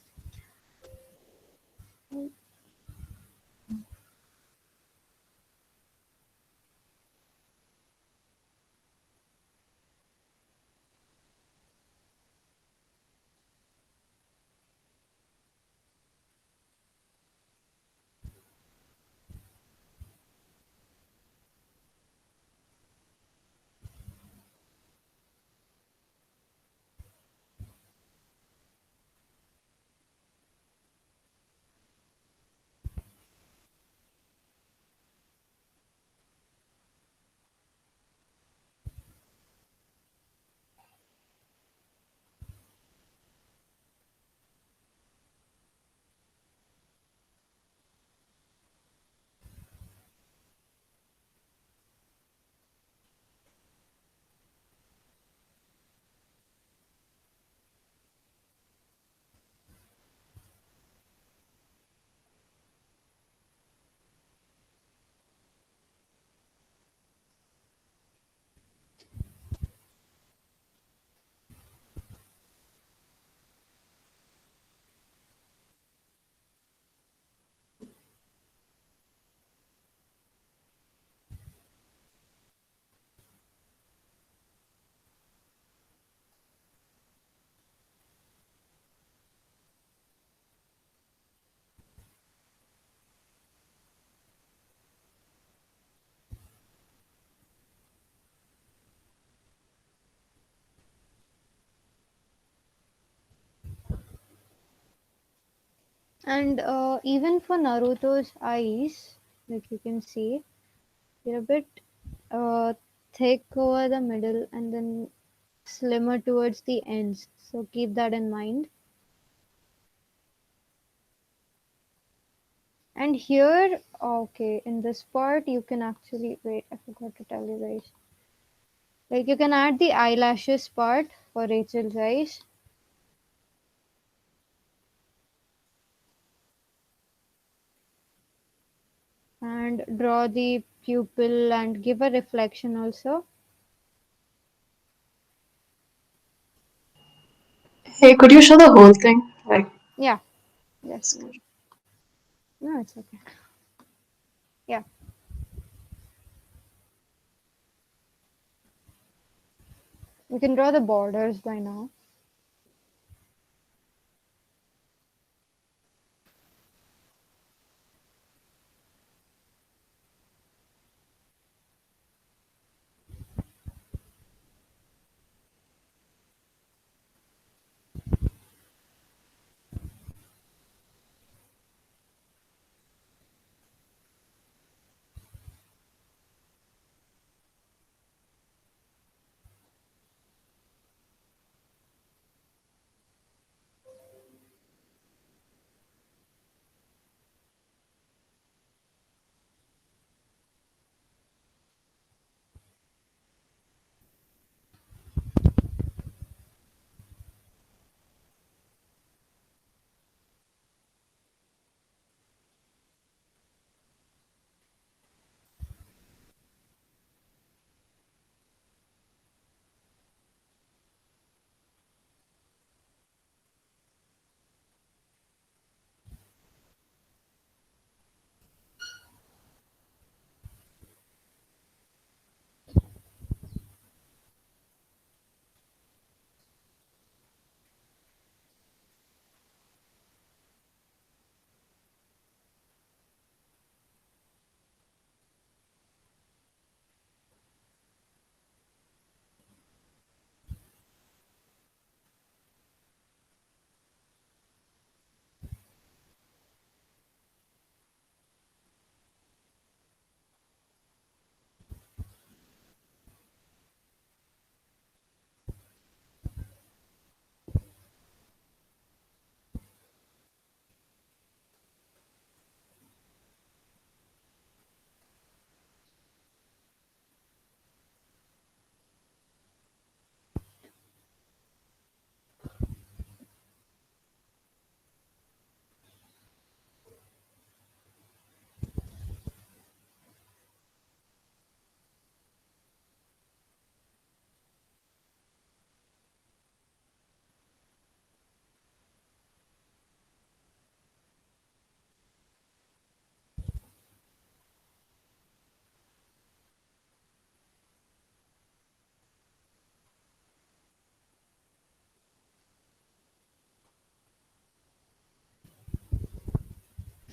And even for Naruto's eyes, like you can see, they're a bit uh, thick over the middle and then slimmer towards the ends. So keep that in mind. And here, okay, in this part, you can actually wait. I forgot to tell you guys. Like you can add the eyelashes part for Rachel's eyes, and draw the pupil and give a reflection also. Hey, could you show the whole thing? Like, Yeah, just a minute. No, it's okay. Yeah. You can draw the borders by now.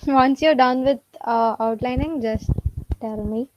Once you're done with outlining, just tell me.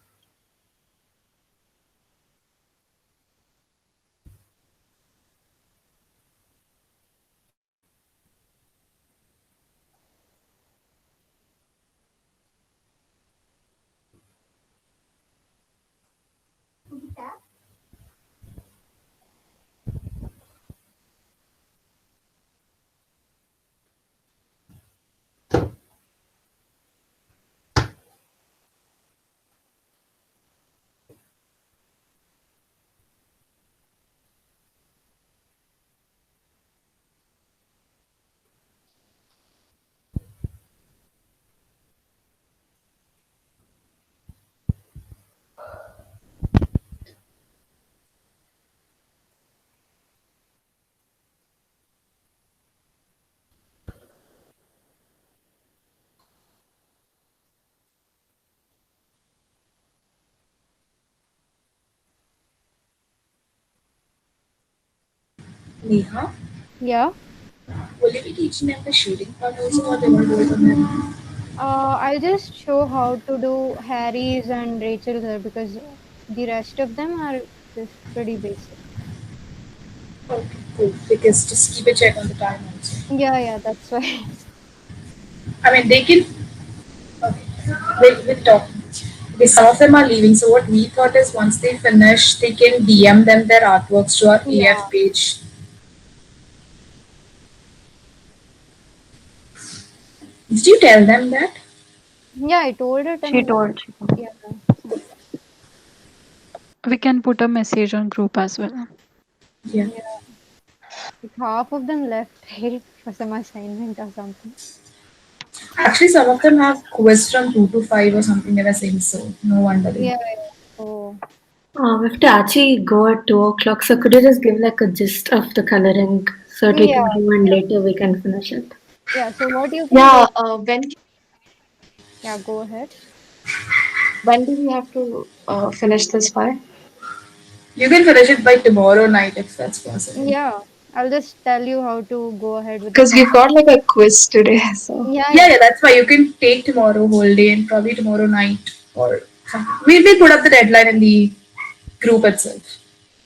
Neha, Yeah. will you be teaching them the shading part also, or they will do it on their own? I'll just show how to do Harry's and Rachel's hair because the rest of them are just pretty basic. Okay, cool. Because just keep a check on the time also. Yeah, yeah, that's why. I mean, they can. Okay, we'll talk. Okay, some of them are leaving. So what we thought is once they finish, they can DM them their artworks to our Yeah. AF page. Did you tell them that? Yeah, I told it She and told. She told. yeah. We can put a message on group as well. Yeah. Yeah. Like half of them left, right, for some assignment or something. Actually, some of them have quiz from 2 to 5 or something. They were saying so. No wonder they. Yeah, yeah. Oh. We have to actually go at 2 o'clock. So could you just give like a gist of the coloring so that we Yeah, can do and later we can finish it? yeah. So what you can do? Yeah, Yeah, go ahead. when do we have to finish this by? You can finish it by tomorrow night if that's possible. Yeah, I'll just tell you how to go ahead with the Because we've process. got like a quiz today, so. Yeah, Yeah, yeah, yeah, that's why you can take tomorrow whole day and probably tomorrow night or something. We'll put up the deadline in the group itself.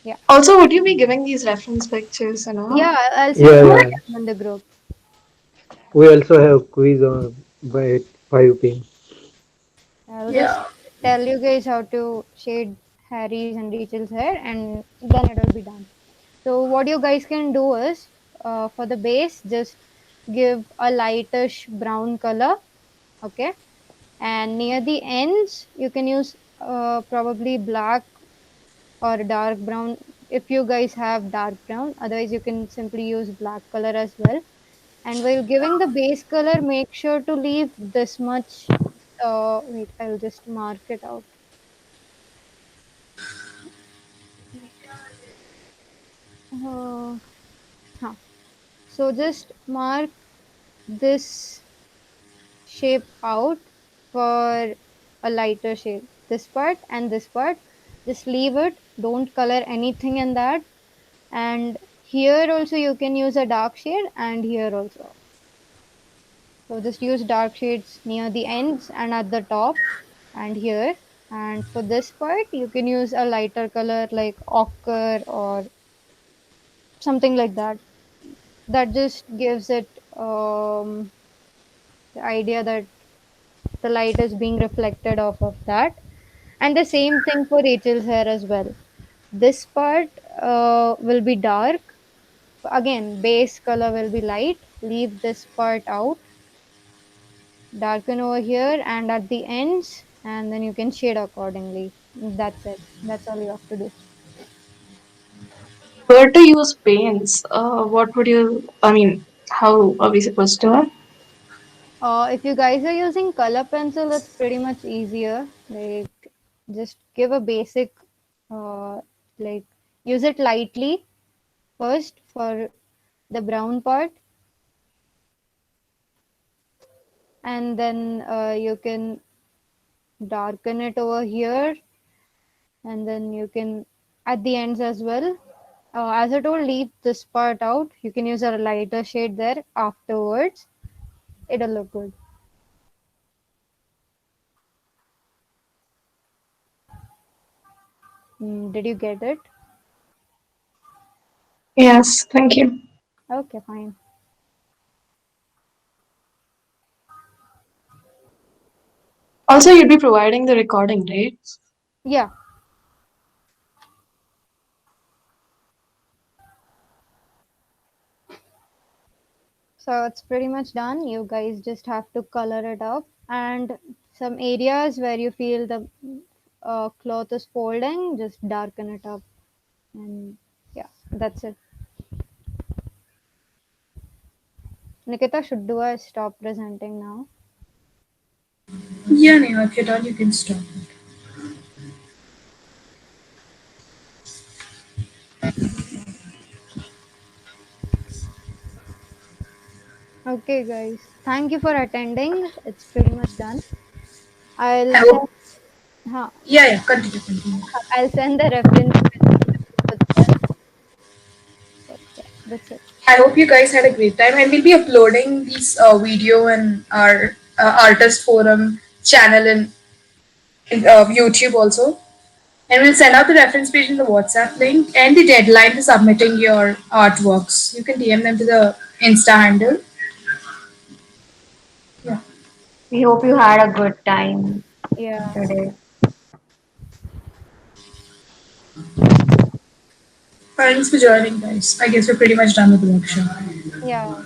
yeah. Also, would you be giving these reference pictures and all? Yeah, I'll send Yeah, you yeah. in the group. We also have quiz on by 5 p.m. I'll just Yeah. tell you guys how to shade Harry's and Rachel's hair, and then it will be done. So what you guys can do is, for the base, just give a lightish brown color, okay? And near the ends, you can use probably black or dark brown if you guys have dark brown. Otherwise, you can simply use black color as well. And while giving the base color, make sure to leave this much. Wait, I'll just mark it out. Uh, huh. So just mark this shape out for a lighter shade. This part and this part, just leave it. Don't color anything in that. And here also you can use a dark shade, and here also. So just use dark shades near the ends and at the top and here. And for this part, you can use a lighter color like ochre or something like that. That just gives it the idea that the light is being reflected off of that. And the same thing for Rachel's hair as well. This part will be dark. Again, base color will be light. Leave this part out. Darken over here and at the ends, and then you can shade accordingly. That's it. That's all you have to do. Were to use paints, what would you, I mean, how are we supposed to? If you guys are using color pencil, it's pretty much easier. Like, just give a basic, uh, like, use it lightly first for the brown part, and then you can darken it over here, and then you can at the ends as well. As I told, leave this part out. You can use a lighter shade there afterwards. It'll look good. Did you get it? Yes, thank you. Okay, fine. Also, you'd be providing the recording, right? Yeah. So it's pretty much done. You guys just have to color it up, and some areas where you feel the cloth is folding, just darken it up. And yeah, that's it. Nikita, should do I stop presenting now? Yeah, Neha, if you're done, you can stop. Okay, guys. Thank you for attending. It's pretty much done. I'll I send. hope. Huh, Yeah, yeah, continue, continue. I'll send the reference as well. So yeah, that's it. I hope you guys had a great time, and we'll be uploading this video in our artist forum channel in YouTube also. And we'll send out the reference page in the WhatsApp link and the deadline for submitting your artworks. You can DM them to the Insta handle. Yeah. We hope you had a good time Yeah. today. Thanks for joining, guys. I guess we're pretty much done with the workshop. Yeah.